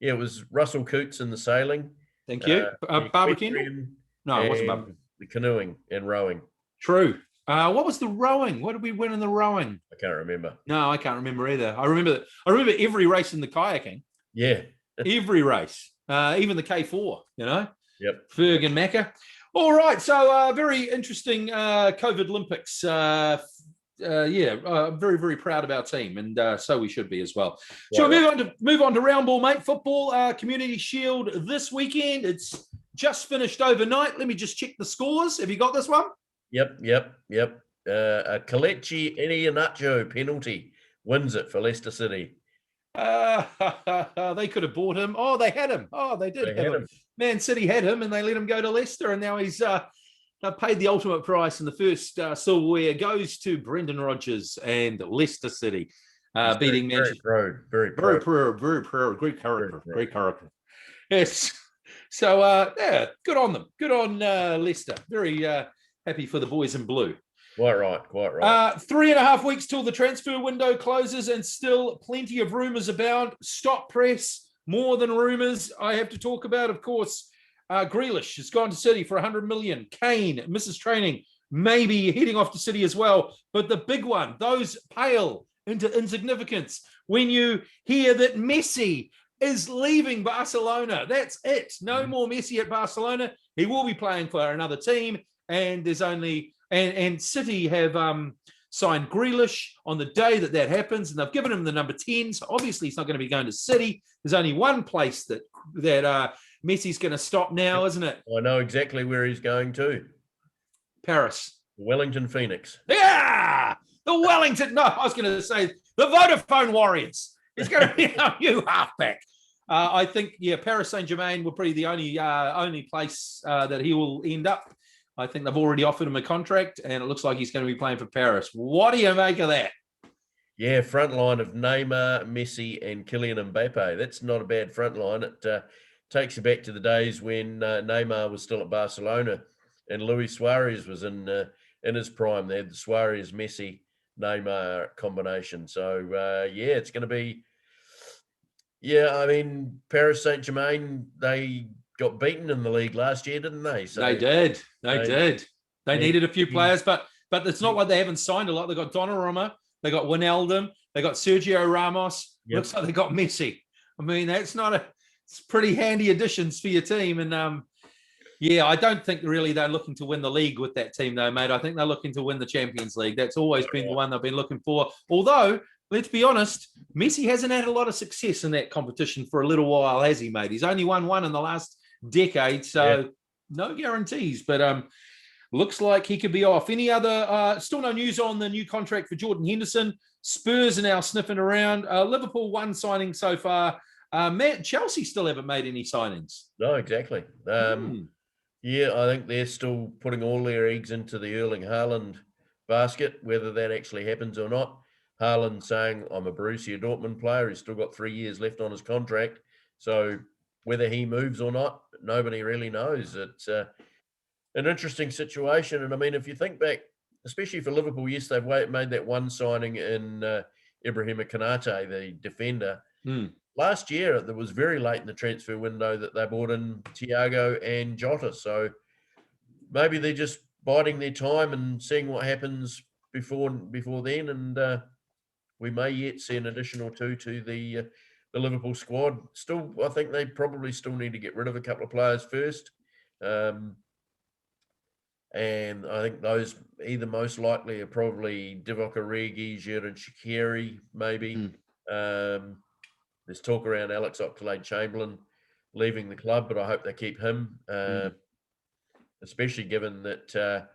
It was Russell Coots in the sailing. Thank you. Barbara Kendall? No, it wasn't Barbara. The canoeing and rowing. True. What was the rowing? What did we win in the rowing? I can't remember. No, I can't remember either. I remember every race in the kayaking. Yeah. Every race. Even the K4, Yep. Ferg and Macca. All right. So very interesting COVID Olympics. Very, very proud of our team, and so we should be as well. Shall we move on to round ball, mate? Football, Community Shield this weekend. It's just finished overnight. Let me just check the scores. Have you got this one? Yep. A Kelechi Iheanacho penalty wins it for Leicester City. They could have bought him. Oh, they had him. Oh, they did have him. Man City had him, and they let him go to Leicester, and now he's... They've paid the ultimate price, and the first silverware goes to Brendan Rodgers and Leicester City, beating Manchester. Very proud. Great character. Yes. So, good on them. Good on Leicester. Very happy for the boys in blue. Quite right, quite right. 3.5 weeks till the transfer window closes, and still plenty of rumours abound. Stop press, more than rumours. I have to talk about, of course, Grealish has gone to City for 100 million. Kane misses training, maybe heading off to City as well. But the big one, those pale into insignificance when you hear that Messi is leaving Barcelona. That's it. No more Messi at Barcelona. He will be playing for another team, and there's only and City have signed Grealish on the day that happens, and they've given him the number 10. So obviously he's not going to be going to City. There's only one place that Messi's going to stop now, isn't it? I know exactly where he's going to. Paris. Wellington Phoenix. Yeah! The Wellington. No, I was going to say the Vodafone Warriors. He's going to be our new halfback. I think, Paris Saint-Germain will be the only place that he will end up. I think they've already offered him a contract, and it looks like he's going to be playing for Paris. What do you make of that? Yeah, front line of Neymar, Messi, and Kylian Mbappe. That's not a bad front line. It takes you back to the days when Neymar was still at Barcelona and Luis Suarez was in his prime. They had the Suarez, Messi, Neymar combination. So, it's going to be... Yeah, I mean, Paris Saint-Germain, they got beaten in the league last year, didn't they? So they did. They needed a few players, but it's not like they haven't signed a lot. They got Donnarumma, they got Wijnaldum, they got Sergio Ramos. Yep. Looks like they got Messi. I mean, it's pretty handy additions for your team. And I don't think really they're looking to win the league with that team, though, mate. I think they're looking to win the Champions League. That's always been the one they've been looking for. Although, let's be honest, Messi hasn't had a lot of success in that competition for a little while, has he, mate? He's only won one in the last decade, so no guarantees. But looks like he could be off. Any other, still no news on the new contract for Jordan Henderson. Spurs are now sniffing around. Liverpool, one signing so far. Chelsea still haven't made any signings. No, exactly. Yeah, I think they're still putting all their eggs into the Erling Haaland basket, whether that actually happens or not. Haaland saying, I'm a Borussia Dortmund player. He's still got 3 years left on his contract. So whether he moves or not, nobody really knows. It's an interesting situation. And I mean, if you think back, especially for Liverpool, yes, they've made that one signing in Ibrahima Konate, the defender. Last year, it was very late in the transfer window that they brought in Thiago and Jota. So maybe they're just biding their time and seeing what happens before then. And we may yet see an additional two to the Liverpool squad. Still, I think they probably still need to get rid of a couple of players first. And I think those either most likely are probably Divock Origi, Xherdan Shaqiri, maybe. There's talk around Alex Oxlade-Chamberlain leaving the club, but I hope they keep him, especially given that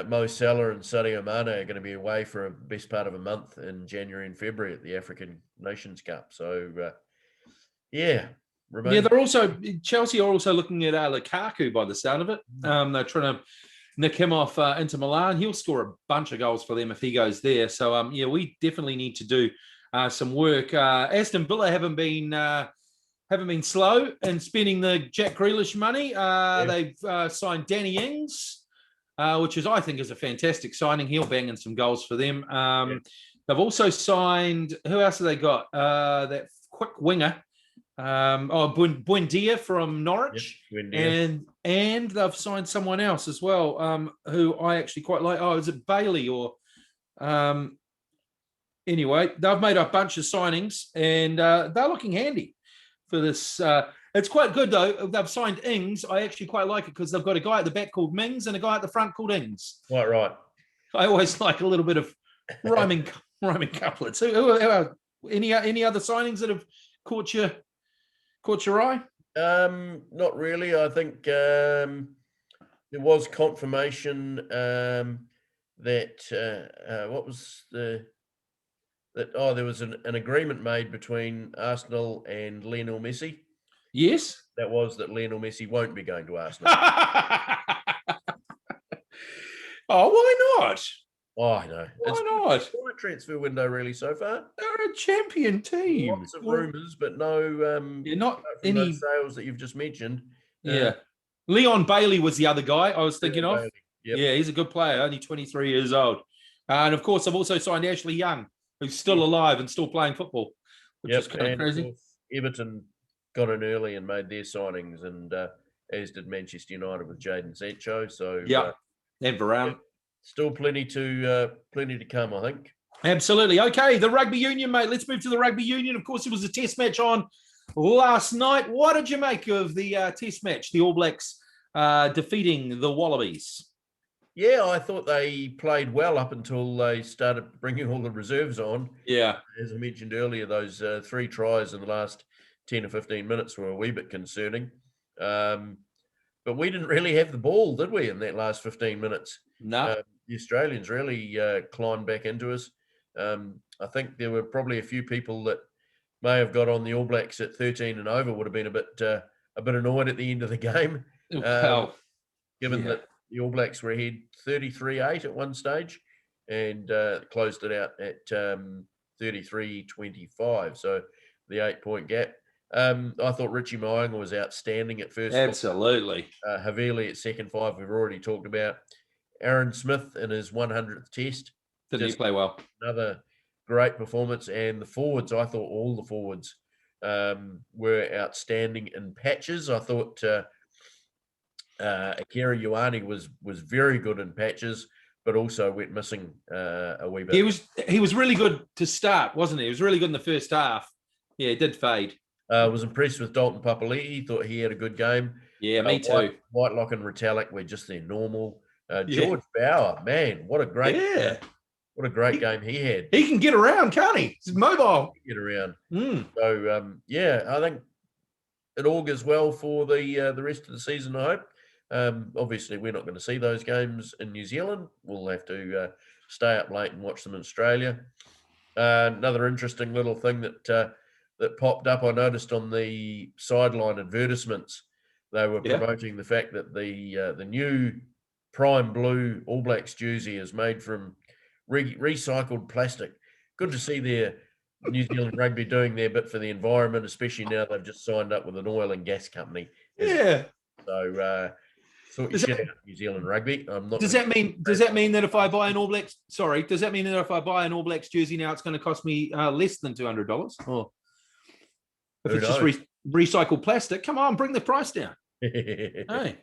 Mo Salah and Sadio Mane are going to be away for a best part of a month in January and February at the African Nations Cup. So, they're also Chelsea are also looking at Lukaku by the sound of it. They're trying to nick him off Inter Milan. He'll score a bunch of goals for them if he goes there. So, we definitely need to do some work. Aston Villa haven't been slow in spending the Jack Grealish money. They've signed Danny Ings, which I think is a fantastic signing. He'll bang in some goals for them. They've also signed, who else have they got? That quick winger, Buendia from Norwich. And they've signed someone else as well, who I actually quite like. Oh, is it Bailey or... Anyway, they've made a bunch of signings, and they're looking handy for this. It's quite good, though. They've signed Ings. I actually quite like it because they've got a guy at the back called Mings and a guy at the front called Ings. Quite right. I always like a little bit of rhyming couplets. Any other signings that have caught your eye? Not really. I think there was confirmation that what was there was an agreement made between Arsenal and Lionel Messi. Yes. That was that Lionel Messi won't be going to Arsenal. Oh, why not? Oh, I know. Why not? It's a transfer window really so far. They're a champion team. Lots of rumours, but no not any those sales that you've just mentioned. Leon Bailey was the other guy I was thinking of. Yep. Yeah, he's a good player, only 23 years old. And of course, I've also signed Ashley Young, who's still alive and still playing football, which is kind of crazy. Of course, Everton got in early and made their signings, and as did Manchester United with Jadon Sancho. So and Varane. Still plenty to come, I think. Absolutely. Okay, the Rugby Union, mate. Let's move to the Rugby Union. Of course, it was a test match on last night. What did you make of the test match, the All Blacks defeating the Wallabies? Yeah, I thought they played well up until they started bringing all the reserves on. Yeah. As I mentioned earlier, those 3 tries in the last 10 or 15 minutes were a wee bit concerning. But we didn't really have the ball, did we, in that last 15 minutes? No. The Australians really climbed back into us. I think there were probably a few people that may have got on the All Blacks at 13 and over would have been a bit annoyed at the end of the game. Given that the All Blacks were ahead 33-8 at one stage and closed it out at 33-25. So the 8-point gap. I thought Richie Mo'unga was outstanding at first. Absolutely. Havili at second 5, we've already talked about. Aaron Smith in his 100th test. Didn't he play well? Another great performance. And the forwards, I thought all the forwards were outstanding in patches. I thought Akira Ioane was very good in patches, but also went missing a wee bit. He was really good to start, wasn't he? He was really good in the first half. Yeah, it did fade. Was impressed with Dalton Papali'i. Thought he had a good game. Yeah, me too. Whitelock and Retallick were just their normal. George Bauer, man, what a great game he had. He can get around, can't he? He's mobile. Get around. So I think it augurs well for the rest of the season, I hope. Obviously, we're not going to see those games in New Zealand. We'll have to stay up late and watch them in Australia. Another interesting little thing that popped up, I noticed on the sideline advertisements, they were promoting the fact that the new Prime Blue All Blacks jersey is made from recycled plastic. Good to see their New Zealand Rugby doing their bit for the environment, especially now they've just signed up with an oil and gas company. Yeah. So sort your shit out, New Zealand Rugby. Does that mean that if I buy an All Blacks? Sorry, does that mean that if I buy an All Blacks jersey now, it's going to cost me less than $200? Or if it's just recycled plastic, come on, bring the price down. Hey.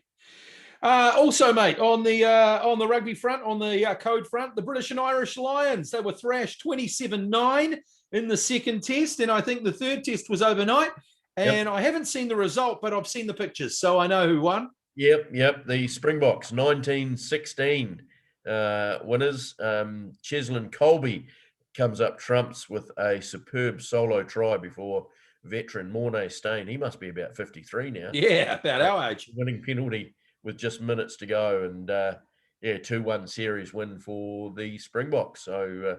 Also, mate, on the rugby front, on the code front, the British and Irish Lions, they were thrashed 27-9 in the second test, and I think the third test was overnight. And I haven't seen the result, but I've seen the pictures, so I know who won. Yep. The Springboks, 1916 winners. Cheslin Colby comes up trumps with a superb solo try before veteran Mornay Stain. He must be about 53 now. Yeah, about our age. Winning penalty with just minutes to go, and 2-1 series win for the Springboks. So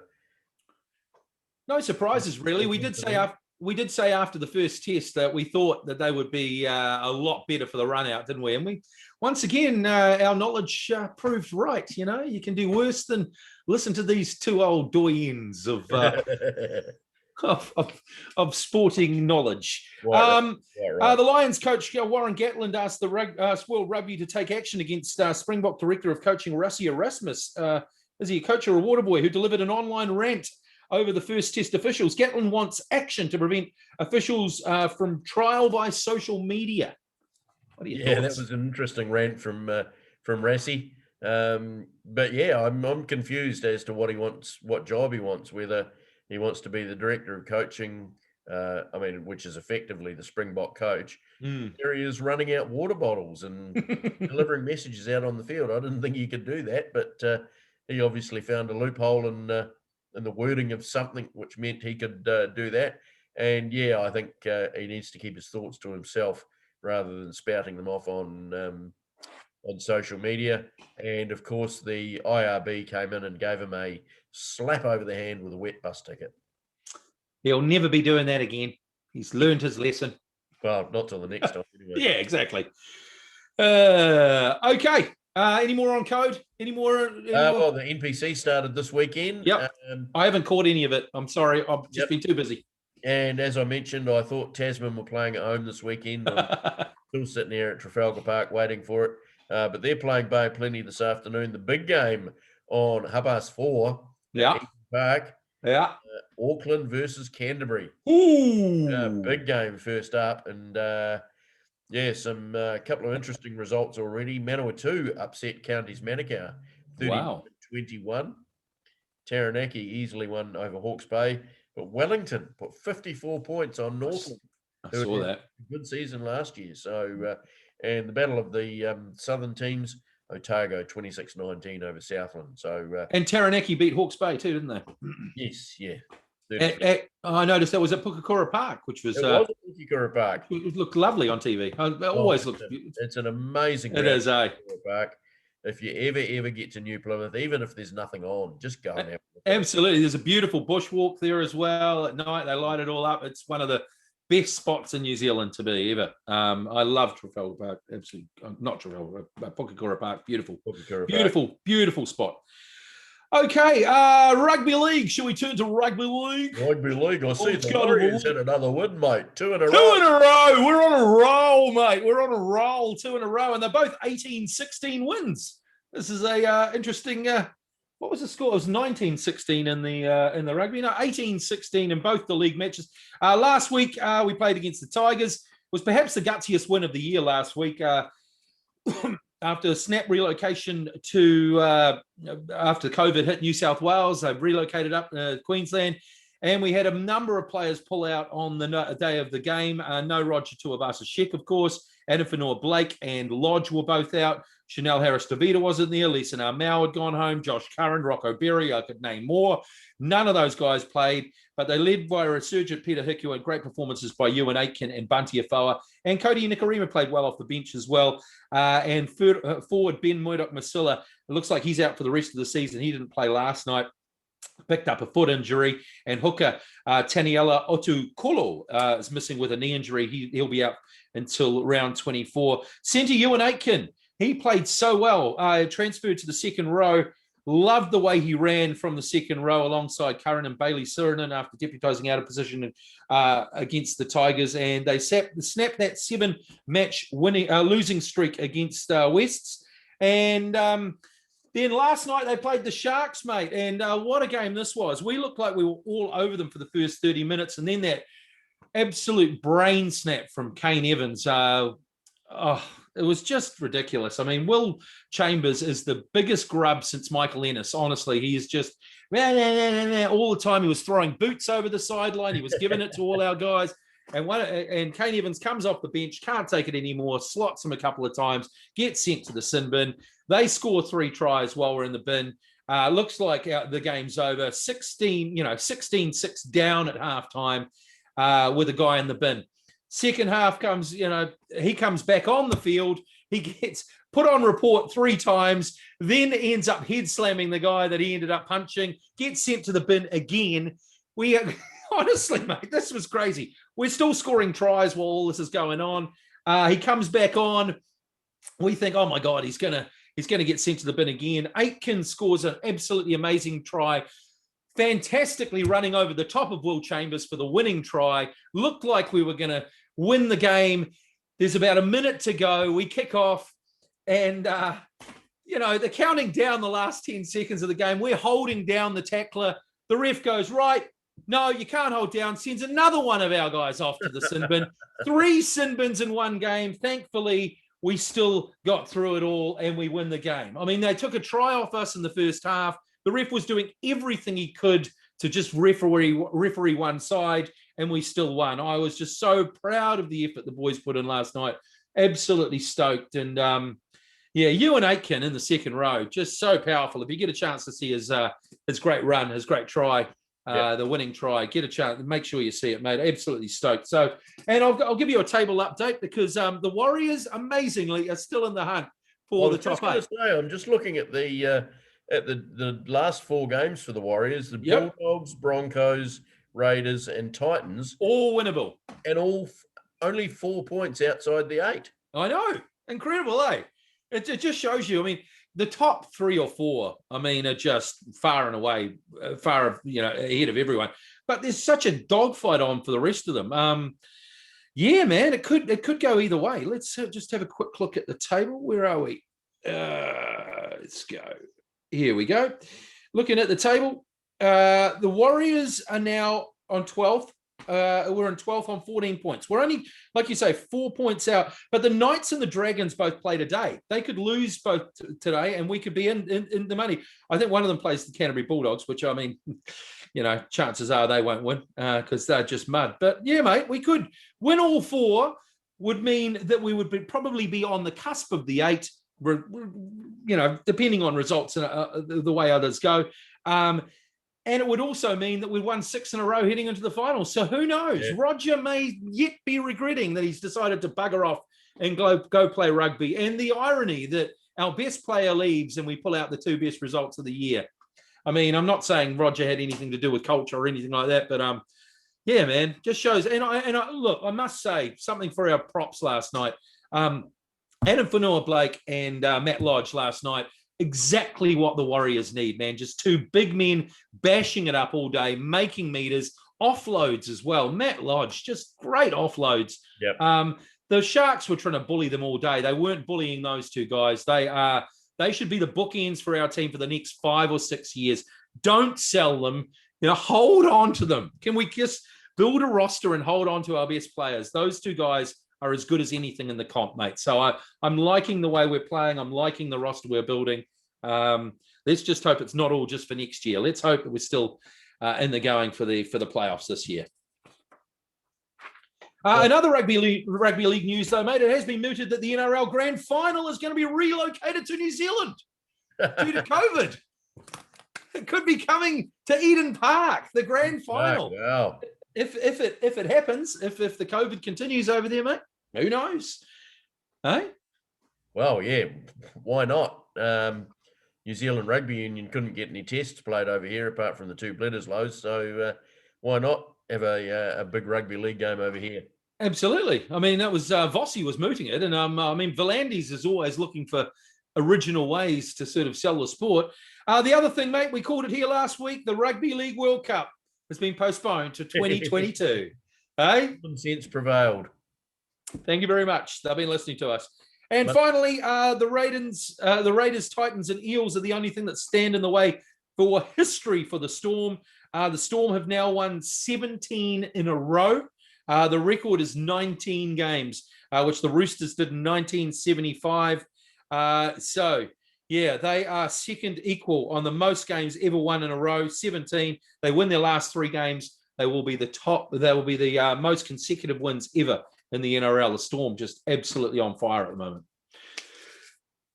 no surprises, really. We did say after the first test that we thought that they would be a lot better for the run out, didn't we? And we once again our knowledge proved right. You know, you can do worse than listen to these two old doyens of of sporting knowledge. Right. The Lions coach Warren Gatland asked the World Rugby to take action against Springbok Director of Coaching Rassie Erasmus. Is he a coach or a water boy who delivered an online rant over the first test officials? Gatland wants action to prevent officials from trial by social media. What are your thoughts? That was an interesting rant from Rassie. But I'm confused as to what he wants, what job he wants, whether he wants to be the director of coaching, which is effectively the Springbok coach. There he is running out water bottles and delivering messages out on the field. I didn't think he could do that, but he obviously found a loophole in the wording of something which meant he could do that. And I think he needs to keep his thoughts to himself rather than spouting them off on social media. And of course, the IRB came in and gave him a slap over the hand with a wet bus ticket. He'll never be doing that again. He's learned his lesson. Well, not till the next time anyway. Yeah, exactly. Okay. Any more on code? Any more? Well, the NPC started this weekend. Yep. I haven't caught any of it. I'm sorry. I've just been too busy. And as I mentioned, I thought Tasman were playing at home this weekend. I'm still sitting here at Trafalgar Park waiting for it. but they're playing Bay of Plenty this afternoon. The big game on 4:30 Yeah. at Eden Park. Yeah. Auckland versus Canterbury. Ooh. Big game first up. And some couple of interesting results already. Manawatu upset Counties Manukau 30-21. Taranaki easily won over Hawke's Bay. But Wellington put 54 points on Northland. I saw that. Good season last year. So, and the battle of the southern teams, Otago 26-19 over Southland. So, and Taranaki beat Hawke's Bay too, didn't they? Yes, yeah. I noticed that was at Pukakura Park, which was. It was at Pukakura Park. It looked lovely on TV. It always looks beautiful. It's an amazing. It is, eh? Park. If you ever get to New Plymouth, even if there's nothing on, just go and have a look. Absolutely. There's a beautiful bushwalk there as well. At night, they light it all up. It's one of the best spots in New Zealand to be ever. I love Trafalgar Park. Absolutely. Not Trafalgar, but Pukakura Park. Beautiful. Beautiful spot. Okay, Rugby League. Shall we turn to Rugby League? Rugby League. I see the Warriors had another win, mate. 2 in a row. 2 in a row. We're on a roll, mate. We're on a roll. 2 in a row, and they're both 18-16 wins. This is a interesting. What was the score? It was 19-16 in the rugby. No, 18-16 in both the league matches. Last week we played against the Tigers. It was perhaps the gutsiest win of the year last week. After snap relocation to after COVID hit New South Wales, they've relocated up to Queensland, and we had a number of players pull out on the day of the game. No Roger Tuivasa-Sheck, of course. Adam Fanua-Blake and Lodge were both out. Chanel Harris-Davida wasn't there. Lisa Narmau had gone home. Josh Curran, Rocco Berry, I could name more. None of those guys played, but they led by a resurgent Peter Hiku and great performances by Ewan Aitken and Bunty Afoa. And Cody Nikarima played well off the bench as well. And forward Ben Murdoch-Masila, it looks like he's out for the rest of the season. He didn't play last night. Picked up a foot injury. And hooker Taniela Otukolo is missing with a knee injury. He'll be out until round 24. Centre Ewan Aitken, he played so well. Transferred to the second row. Loved the way he ran from the second row alongside Curran and Bailey Sirinen after deputising out of position against the Tigers. And they snapped that 7-match losing streak against Wests. And then last night they played the Sharks, mate. And what a game this was. We looked like we were all over them for the first 30 minutes. And then that absolute brain snap from Kane Evans. It was just ridiculous. I mean, Will Chambers is the biggest grub since Michael Ennis. Honestly, he is just all the time. He was throwing boots over the sideline. He was giving it to all our guys. And Kane Evans comes off the bench, can't take it anymore, slots him a couple of times, gets sent to the sin bin. They score 3 tries while we're in the bin. Looks like the game's over. 16-6 down at halftime with a guy in the bin. Second half comes, he comes back on the field. He gets put on report 3 times, then ends up head slamming the guy that he ended up punching, gets sent to the bin again. We honestly, mate, this was crazy. We're still scoring tries while all this is going on. He comes back on. We think, oh my God, he's gonna get sent to the bin again. Aitken scores an absolutely amazing try. Fantastically running over the top of Will Chambers for the winning try. Looked like we were going to win the game. There's about a minute to go. We kick off and, they're counting down the last 10 seconds of the game. We're holding down the tackler. The ref goes, right, no, you can't hold down. Sends another one of our guys off to the sin bin. 3 sin bins in one game. Thankfully, we still got through it all and we win the game. I mean, they took a try off us in the first half. The ref was doing everything he could to just referee one side, and we still won. I was just so proud of the effort the boys put in last night. Absolutely stoked. And, Ewan Aitken in the second row, just so powerful. If you get a chance to see his great run, his great try, the winning try, get a chance. Make sure you see it, mate. Absolutely stoked. So, and I'll give you a table update because the Warriors, amazingly, are still in the hunt for the top 8. I'm just looking at the last 4 games for the Warriors, the Bulldogs, Broncos, Raiders, and Titans. All winnable. And only 4 points outside the 8. I know. Incredible, eh? It just shows you, I mean, the top 3 or 4, I mean, are just far and away, ahead of everyone. But there's such a dogfight on for the rest of them. Man, it could go either way. Let's just have a quick look at the table. Where are we? Let's go. Here we go. Looking at the table, the Warriors are now on 12th. We're in 12th on 14 points. We're only, like you say, 4 points out. But the Knights and the Dragons both play today. They could lose both today, and we could be in the money. I think one of them plays the Canterbury Bulldogs, which, I mean, chances are they won't win because they're just mud. But yeah, mate, we could win all four. Would mean that we would probably be on the cusp of the 8. Depending on results and the way others go. And it would also mean that we won 6 in a row heading into the finals. So who knows? Yeah. Roger may yet be regretting that he's decided to bugger off and go play rugby. And the irony that our best player leaves and we pull out the 2 best results of the year. I mean, I'm not saying Roger had anything to do with culture or anything like that, but yeah, man, just shows. And I look, I must say something for our props last night. Adam Whanua-Blake and Matt Lodge last night, exactly what the Warriors need, man. Just 2 big men bashing it up all day, making meters, offloads as well. Matt Lodge, just great offloads. Yep. The Sharks were trying to bully them all day. They weren't bullying those 2 guys. They should be the bookends for our team for the next 5 or 6 years. Don't sell them. Hold on to them. Can we just build a roster and hold on to our best players? Those 2 guys are as good as anything in the comp, mate. So I'm liking the way we're playing. I'm liking the roster we're building. Let's just hope it's not all just for next year. Let's hope that we're still in the going for the playoffs this year. Another rugby league news, though, mate. It has been mooted that the NRL Grand Final is going to be relocated to New Zealand due to COVID. It could be coming to Eden Park, the Grand Final. Wow. If it happens, if the COVID continues over there, mate, who knows? Hey? Well, yeah, why not? New Zealand Rugby Union couldn't get any tests played over here apart from the 2 Bledisloes, so why not have a big rugby league game over here? Absolutely. I mean, that was Vossi was mooting it, and Volandis is always looking for original ways to sort of sell the sport. The other thing, mate, we called it here last week, the Rugby League World Cup has been postponed to 2022. Hey? Common sense prevailed. Thank you very much. They've been listening to us. And finally, the Raiders, Titans, and Eels are the only thing that stand in the way for history for the Storm. The Storm have now won 17 in a row. The record is 19 games, which the Roosters did in 1975. Yeah, they are second equal on the most games ever won in a row, 17. They win their last 3 games. They will be the top. They will be the most consecutive wins ever in the NRL. The Storm just absolutely on fire at the moment.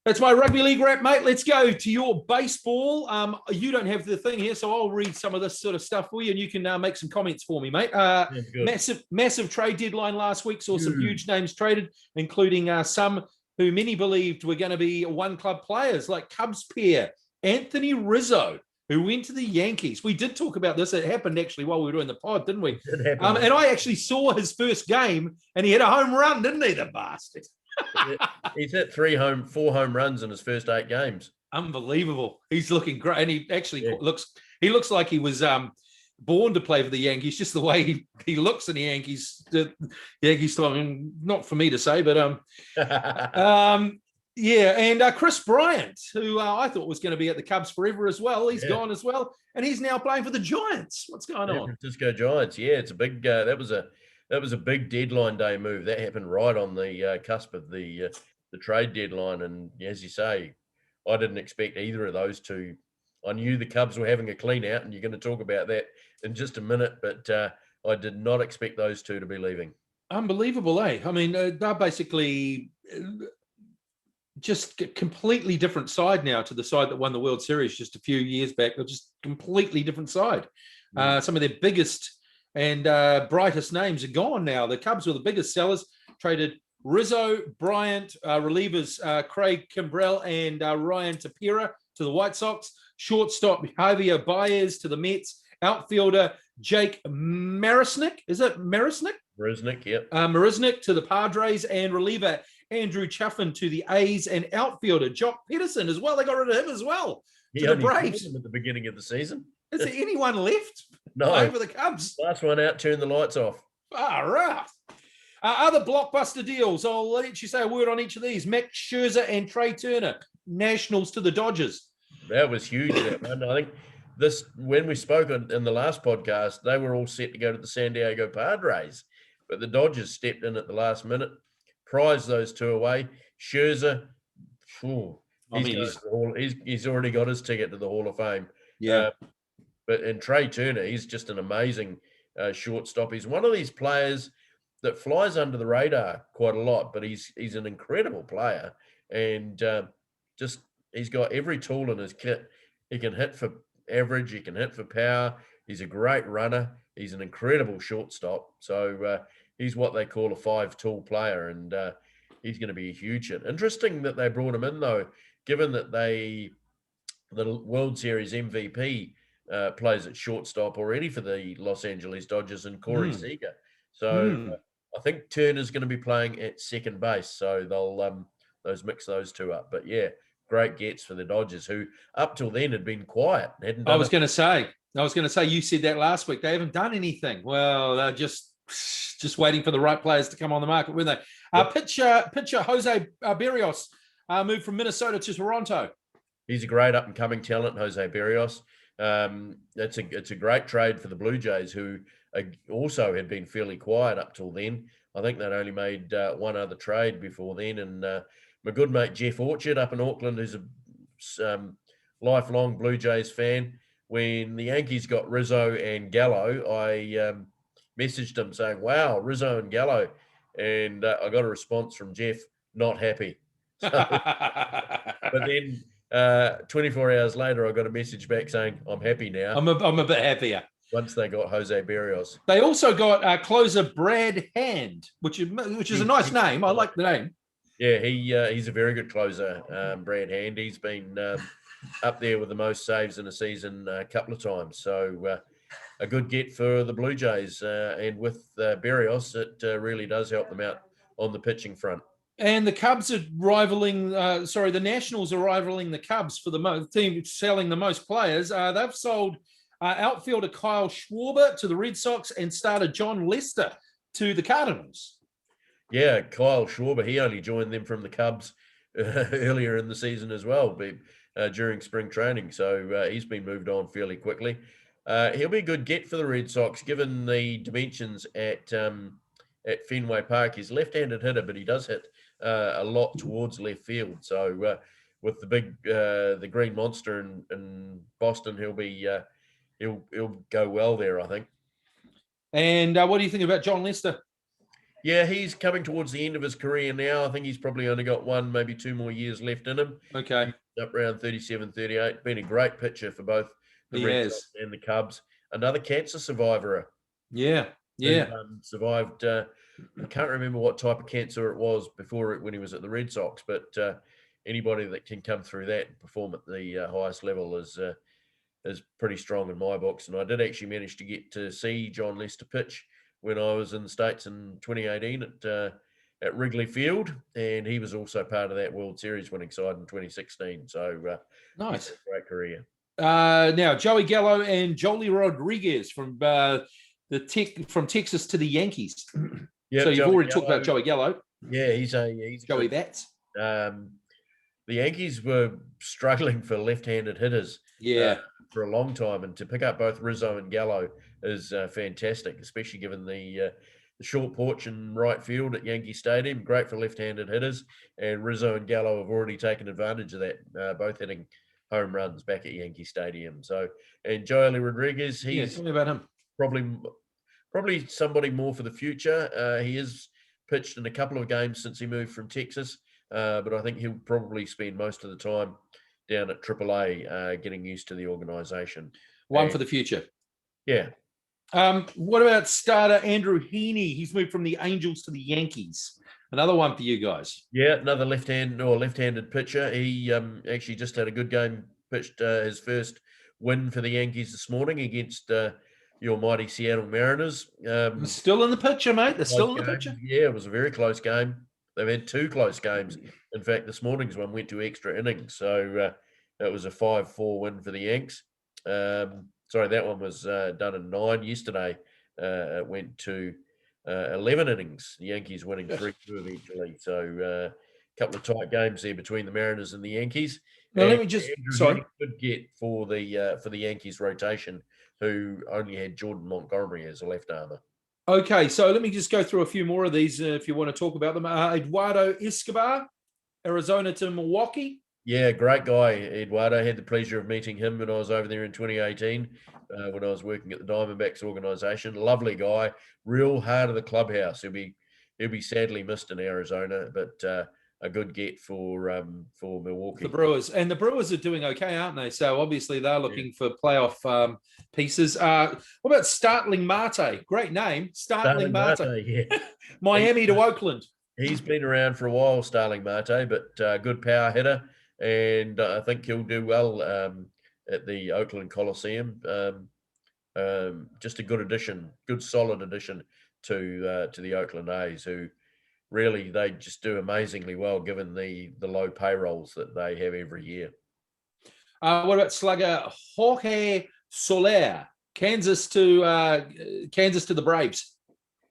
That's my rugby league wrap, mate. Let's go to your baseball. You don't have the thing here, so I'll read some of this sort of stuff for you, and you can make some comments for me, mate. Massive trade deadline last week. Saw some huge names traded, including some who many believed were going to be one-club players, like Cubs pair Anthony Rizzo, who went to the Yankees. We did talk about this. It happened actually while we were doing the pod, didn't we? And I actually saw his first game, and he had a home run, didn't he, the bastard? He's hit 4 home runs in his first 8 games. Unbelievable. He's looking great, and he actually looks like he was born to play for the Yankees, just the way he looks in the Yankees. The Yankees, I mean, not for me to say, but yeah, and Chris Bryant, who I thought was going to be at the Cubs forever as well, he's gone as well, and he's now playing for the Giants. What's going on? Francisco Giants. Yeah, it's a big. That was a big deadline day move. That happened right on the cusp of the trade deadline, and as you say, I didn't expect either of those two. I knew the Cubs were having a clean out, and you're going to talk about that in just a minute, but I did not expect those two to be leaving. Unbelievable, eh? I mean, they're basically just a completely different side now to the side that won the World Series just a few years back. They're just completely different side. Some of their biggest and brightest names are gone now. The Cubs were the biggest sellers, traded Rizzo, Bryant, relievers Craig Kimbrell and Ryan Tapera to the White Sox, shortstop Javier Baez to the Mets, outfielder Jake Marisnick. Is it Marisnick? Marisnick, yep. Marisnick to the Padres, and reliever Andrew Chaffin to the A's, and outfielder Jock Pederson as well. They got rid of him as well to the Braves. At the beginning of the season. Is there anyone left? No. Over the Cubs. Last one out, turn the lights off. All right. Other blockbuster deals. I'll let you say a word on each of these. Max Scherzer and Trey Turner, Nationals to the Dodgers. That was huge. That one. I think when we spoke in the last podcast, they were all set to go to the San Diego Padres, but the Dodgers stepped in at the last minute, prized those two away. Scherzer, he's already got his ticket to the Hall of Fame. Yeah. But Trey Turner, he's just an amazing shortstop. He's one of these players that flies under the radar quite a lot, but he's an incredible player, and he's got every tool in his kit. He can hit for average, he can hit for power. He's a great runner. He's an incredible shortstop. So he's what they call a 5-tool player, and he's going to be a huge hit. Interesting that they brought him in, though, given that the World Series MVP plays at shortstop already for the Los Angeles Dodgers and Corey Seager. So I think Turner's going to be playing at second base. So they'll mix those two up. But yeah, great gets for the Dodgers, who up till then had been quiet. I was going to say, you said that last week. They haven't done anything. Well, they're just waiting for the right players to come on the market, weren't they? Yep. Pitcher Jose Berrios moved from Minnesota to Toronto. He's a great up-and-coming talent, Jose Berrios. It's a great trade for the Blue Jays, who also had been fairly quiet up till then. I think they'd only made one other trade before then, and my good mate Jeff Orchard up in Auckland, who's a lifelong Blue Jays fan. When the Yankees got Rizzo and Gallo, I messaged him saying, "Wow, Rizzo and Gallo," and I got a response from Jeff, not happy. So, but then 24 hours later, I got a message back saying, "I'm happy now." I'm a bit happier. Once they got Jose Berrios. They also got closer Brad Hand, which is a nice name. I like the name. Yeah, he's a very good closer, Brad Hand. He's been up there with the most saves in a season a couple of times. So a good get for the Blue Jays. And with Berrios, it really does help them out on the pitching front. And the Cubs are rivaling, the Nationals are rivaling the Cubs for the team selling the most players. They've sold outfielder Kyle Schwarber to the Red Sox and starter John Lester to the Cardinals. Yeah, Kyle Schwarber, he only joined them from the Cubs earlier in the season as well, during spring training. So he's been moved on fairly quickly. He'll be a good get for the Red Sox, given the dimensions at Fenway Park. He's a left-handed hitter, but he does hit a lot towards left field. So with the Green Monster in Boston, he'll go well there, I think. And what do you think about John Lester? Yeah, he's coming towards the end of his career now. I think he's probably only got 1, maybe 2 more years left in him. Okay. Up around 37, 38. Been a great pitcher for both the Red Sox and the Cubs. Another cancer survivor. Yeah. Survived, I can't remember what type of cancer it was before when he was at the Red Sox, but anybody that can come through that and perform at the highest level is pretty strong in my books. And I did actually manage to get to see John Lester pitch when I was in the States in 2018 at Wrigley Field, and he was also part of that World Series winning side in 2016. So nice, great career. Now Joey Gallo and Joely Rodriguez from Texas to the Yankees. Yep, so you've already talked about Joey Gallo. Yeah, he's Joey Bats. The Yankees were struggling for left-handed hitters. Yeah. For a long time, and to pick up both Rizzo and Gallo is fantastic, especially given the short porch in right field at Yankee Stadium. Great for left-handed hitters, and Rizzo and Gallo have already taken advantage of that, both hitting home runs back at Yankee Stadium. So, and Joely Rodriguez, tell me about him. Probably somebody more for the future. He has pitched in a couple of games since he moved from Texas, but I think he'll probably spend most of the time down at AAA, getting used to the organisation. One for the future. Yeah. What about starter Andrew Heaney? He's moved from the Angels to the Yankees. Another one for you guys. Yeah, another left-handed pitcher. He actually just had a good game, pitched his first win for the Yankees this morning against your mighty Seattle Mariners. Still in the picture, mate. They're still in the picture. Yeah, it was a very close game. They've had 2 close games. In fact, this morning's one went to extra innings. So it was a 5-4 win for the Yanks. Sorry, that one was done in 9 yesterday. It went to 11 innings. The Yankees winning 3-2 eventually. So couple of tight games there between the Mariners and the Yankees. Now, And let me just, Andrew sorry. Heaney could get for the Yankees rotation, who only had Jordan Montgomery as a left armer. Okay, so let me just go through a few more of these if you want to talk about them. Eduardo Escobar, Arizona to Milwaukee. Yeah, great guy, Eduardo. I had the pleasure of meeting him when I was over there in 2018 when I was working at the Diamondbacks organisation. Lovely guy, real heart of the clubhouse. He'll be sadly missed in Arizona, but a good get for Milwaukee. The Brewers. And the Brewers are doing okay, aren't they? So obviously they're looking for playoff pieces. What about Startling Marte? Great name. Startling Marte. Yeah. Miami to Oakland. He's been around for a while, Starling Marte, but good power hitter. And I think he'll do well at the Oakland Coliseum. Just a good addition, good solid addition to the Oakland A's, who really they just do amazingly well given the low payrolls that they have every year. What about slugger Jorge Soler, Kansas to the Braves?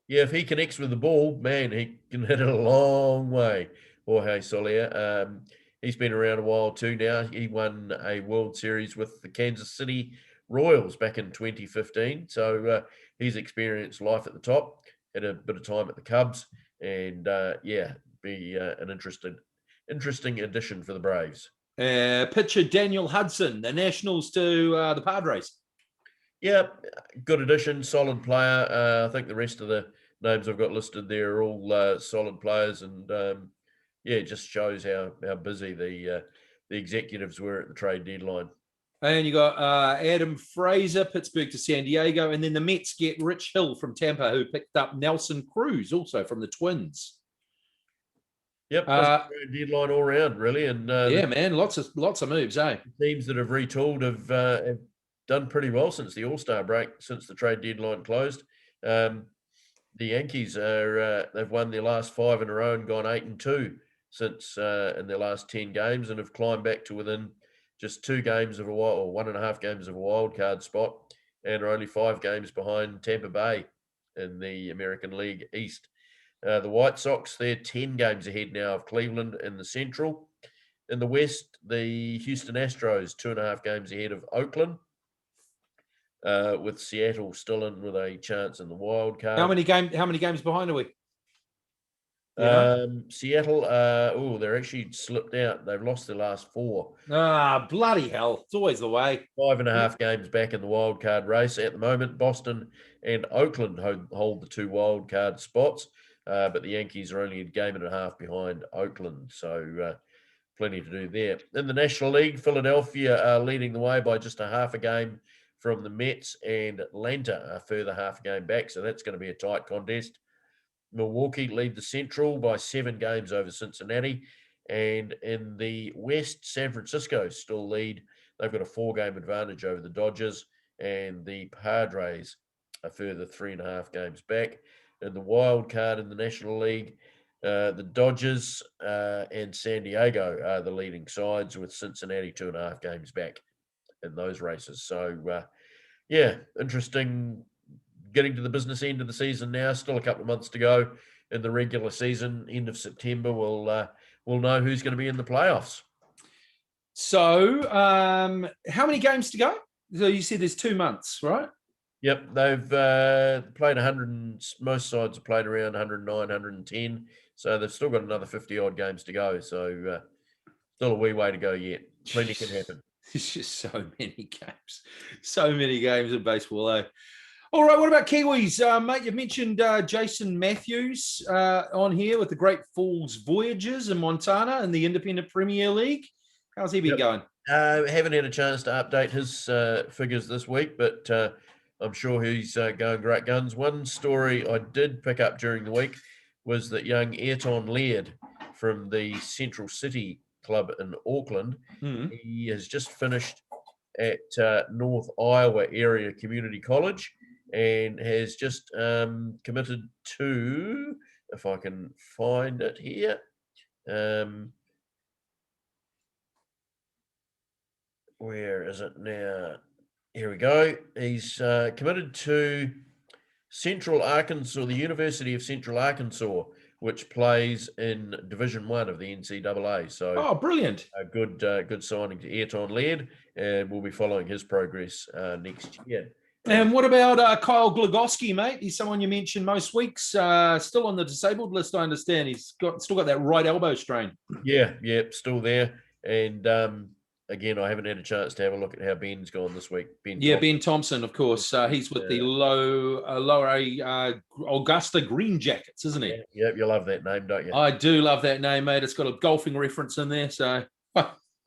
Yeah, if he connects with the ball, man, he can hit it a long way. Jorge Soler. He's been around a while too now. He won a World Series with the Kansas City Royals back in 2015. So he's experienced life at the top, had a bit of time at the Cubs, and be an interesting addition for the Braves. Pitcher Daniel Hudson, the Nationals to the Padres. Yeah, good addition, solid player. I think the rest of the names I've got listed there are all solid players, and it just shows how busy the executives were at the trade deadline. And you got Adam Fraser, Pittsburgh to San Diego, and then the Mets get Rich Hill from Tampa, who picked up Nelson Cruz, also from the Twins. Yep, deadline all around, really, and man, lots of moves, eh? Teams that have retooled have done pretty well since the All-Star break, since the trade deadline closed. The Yankees they've won their last 5 in a row and gone 8-2 since in their last 10 games, and have climbed back to within just 2 games of a wild, or 1.5 games of a wild card spot, and are only 5 games behind Tampa Bay in the American League East. The White Sox, they're 10 games ahead now of Cleveland in the Central. In the West, the Houston Astros 2.5 games ahead of Oakland, with Seattle still in with a chance in the wild card. How many games behind are we? Seattle, they're actually slipped out. They've lost their last 4. Bloody hell. It's always the way. 5.5 games back in the wild card race at the moment. Boston and Oakland hold the 2 wild card spots, but the Yankees are only a game and a half behind Oakland, so plenty to do there. In the National League, Philadelphia are leading the way by just a half a game from the Mets, and Atlanta a further half a game back, so that's going to be a tight contest. Milwaukee lead the Central by 7 games over Cincinnati. And in the West, San Francisco still lead. They've got a 4-game advantage over the Dodgers, and the Padres a further 3.5 games back. In the wild card in the National League, the Dodgers and San Diego are the leading sides, with Cincinnati 2.5 games back in those races. So, interesting. Getting to the business end of the season now. Still a couple of months to go in the regular season. End of September, we'll know who's going to be in the playoffs. So, how many games to go? So you said there's 2 months, right? Yep, they've played 100, and most sides have played around 109, 110. So they've still got another 50 odd games to go. So still a wee way to go yet. Plenty can happen. It's just so many games in baseball, eh? All right, what about Kiwis? Mate, you mentioned Jason Matthews on here with the Great Falls Voyagers in Montana in the Independent Premier League. How's he been going? Haven't had a chance to update his figures this week, but I'm sure he's going great guns. One story I did pick up during the week was that young Ayrton Laird from the Central City Club in Auckland, he has just finished at North Iowa Area Community College, and has just committed to, if I can find it here, where is it now? Here we go. He's committed to Central Arkansas, the University of Central Arkansas, which plays in Division 1 of the NCAA. So, brilliant. a good signing to Ayrton Laird, and we'll be following his progress next year. And what about Kyle Glagoski, mate? He's someone you mentioned most weeks. Still on the disabled list, I understand. He's still got that right elbow strain. Yeah, still there. And again, I haven't had a chance to have a look at how Ben's gone this week. Ben Thompson, of course. He's with the lower Augusta Green Jackets, isn't he? Yeah, you love that name, don't you? I do love that name, mate. It's got a golfing reference in there, so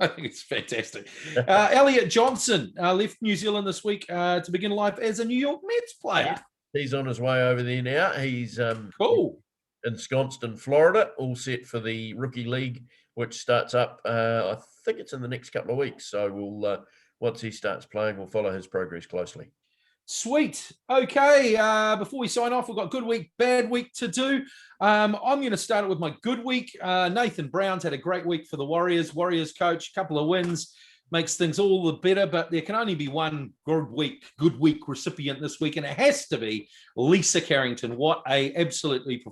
I think it's fantastic. Elliot Johnson left New Zealand this week to begin life as a New York Mets player. He's on his way over there now. He's cool. Ensconced in Florida, all set for the Rugby League, which starts up, I think it's in the next couple of weeks. So we'll once he starts playing, we'll follow his progress closely. Sweet. Okay. Before we sign off, we've got good week, bad week to do. I'm going to start it with my good week. Nathan Brown's had a great week for the Warriors. Warriors coach, couple of wins, makes things all the better, but there can only be one good week recipient this week, and it has to be Lisa Carrington. What a absolutely,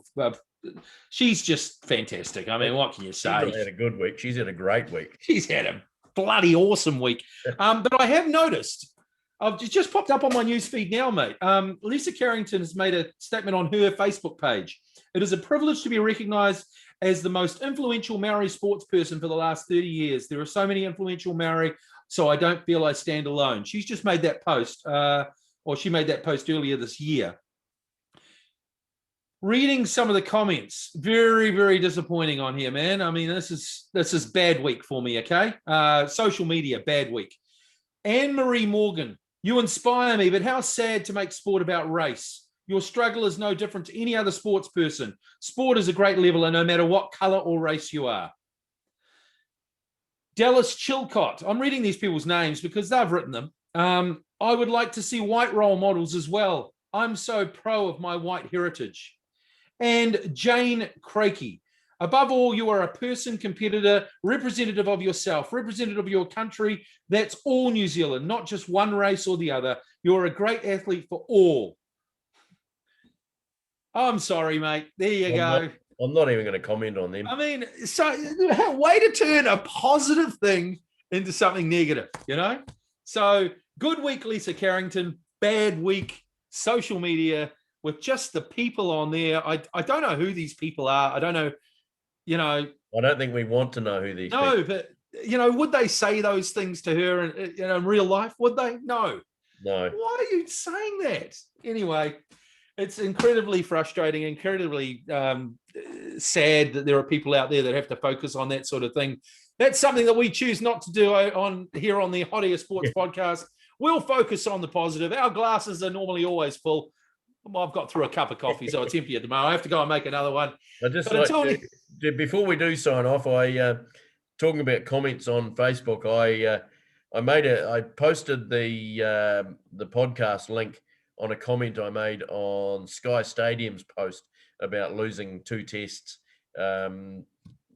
she's just fantastic. I mean, what can you say? She's not had a good week. She's had a great week. She's had a bloody awesome week. But I have noticed, I've just popped up on my news feed now, mate. Lisa Carrington has made a statement on her Facebook page. It is a privilege to be recognised as the most influential Maori sports person for the last 30 years. There are so many influential Maori, so I don't feel I stand alone. She's just made that post, or she made that post earlier this year. Reading some of the comments, very, very disappointing on here, man. I mean, this is bad week for me, okay? Social media, bad week. Anne-Marie Morgan, you inspire me, but how sad to make sport about race. Your struggle is no different to any other sports person. Sport is a great leveler, no matter what colour or race you are. Dallas Chilcott. I'm reading these people's names because they've written them. I would like to see white role models as well. I'm so pro of my white heritage. And Jane Crakey. Above all, you are a person, competitor, representative of yourself, representative of your country. That's all New Zealand, not just one race or the other. You're a great athlete for all. I'm sorry, mate. There you go. I'm not even going to comment on them. I mean, so way to turn a positive thing into something negative, you know? So good week, Lisa Carrington. Bad week, social media with just the people on there. I don't know who these people are. I don't know, you know. I don't think we want to know who these people are. No, but, you know, would they say those things to her in real life? Would they? No. No. Why are you saying that? Anyway, it's incredibly frustrating, incredibly sad that there are people out there that have to focus on that sort of thing. That's something that we choose not to do on here on the Hot Air Sports podcast. We'll focus on the positive. Our glasses are normally always full. I've got through a cup of coffee, so it's empty at the moment. I have to go and make another one. Before we do sign off, talking about comments on Facebook, I posted the podcast link on a comment I made on Sky Stadium's post about losing 2 tests,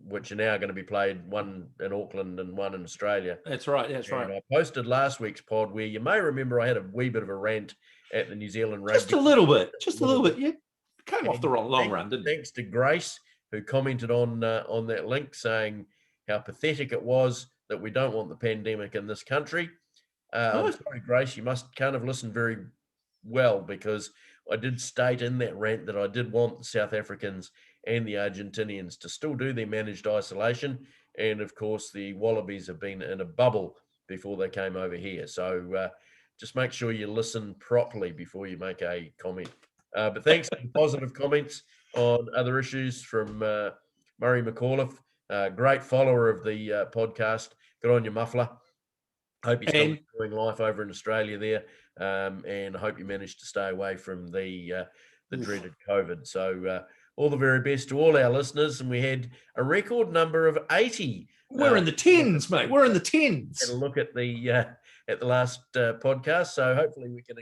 which are now going to be played, one in Auckland and one in Australia. That's right. And I posted last week's pod where you may remember I had a wee bit of a rant at the New Zealand Rugby. Just a little bit. Yeah, came off the long run, didn't it? Thanks to Grace, who commented on that link saying how pathetic it was that we don't want the pandemic in this country. I'm sorry, Grace, you can't have listened very well, because I did state in that rant that I did want the South Africans and the Argentinians to still do their managed isolation. And of course, the Wallabies have been in a bubble before they came over here. So just make sure you listen properly before you make a comment. But thanks for the positive comments on other issues from Murray McAuliffe, great follower of the podcast. Good on your muffler. Hope you're still enjoying life over in Australia there. And I hope you managed to stay away from the dreaded COVID. So all the very best to all our listeners. And we had a record number of 80. We're in the tens, mate. We're in the tens. Had a look at the last podcast. So hopefully we can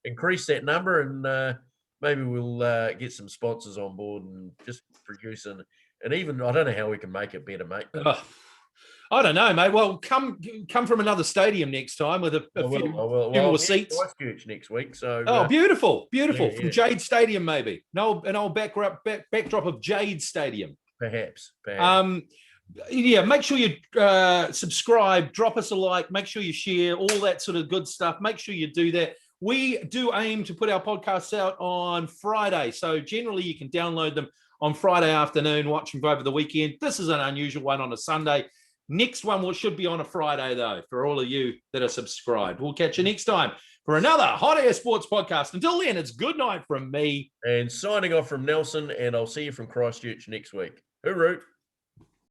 increase that number, and maybe we'll get some sponsors on board and just produce and even, I don't know how we can make it better, mate. I don't know, mate. Well, come from another stadium next time with a few Well, more I'm seats. Christchurch next week, so Beautiful yeah, from Jade Stadium, maybe. An old backdrop of Jade Stadium. perhaps. Yeah, make sure you subscribe, drop us a like, make sure you share, all that sort of good stuff. Make sure you do that. We do aim to put our podcasts out on Friday, so generally you can download them on Friday afternoon, watch them over the weekend. This is an unusual one on a Sunday. Next one should be on a Friday, though, for all of you that are subscribed. We'll catch you next time for another Hot Air Sports podcast. Until then, it's good night from me. And signing off from Nelson, and I'll see you from Christchurch next week. Hooroo.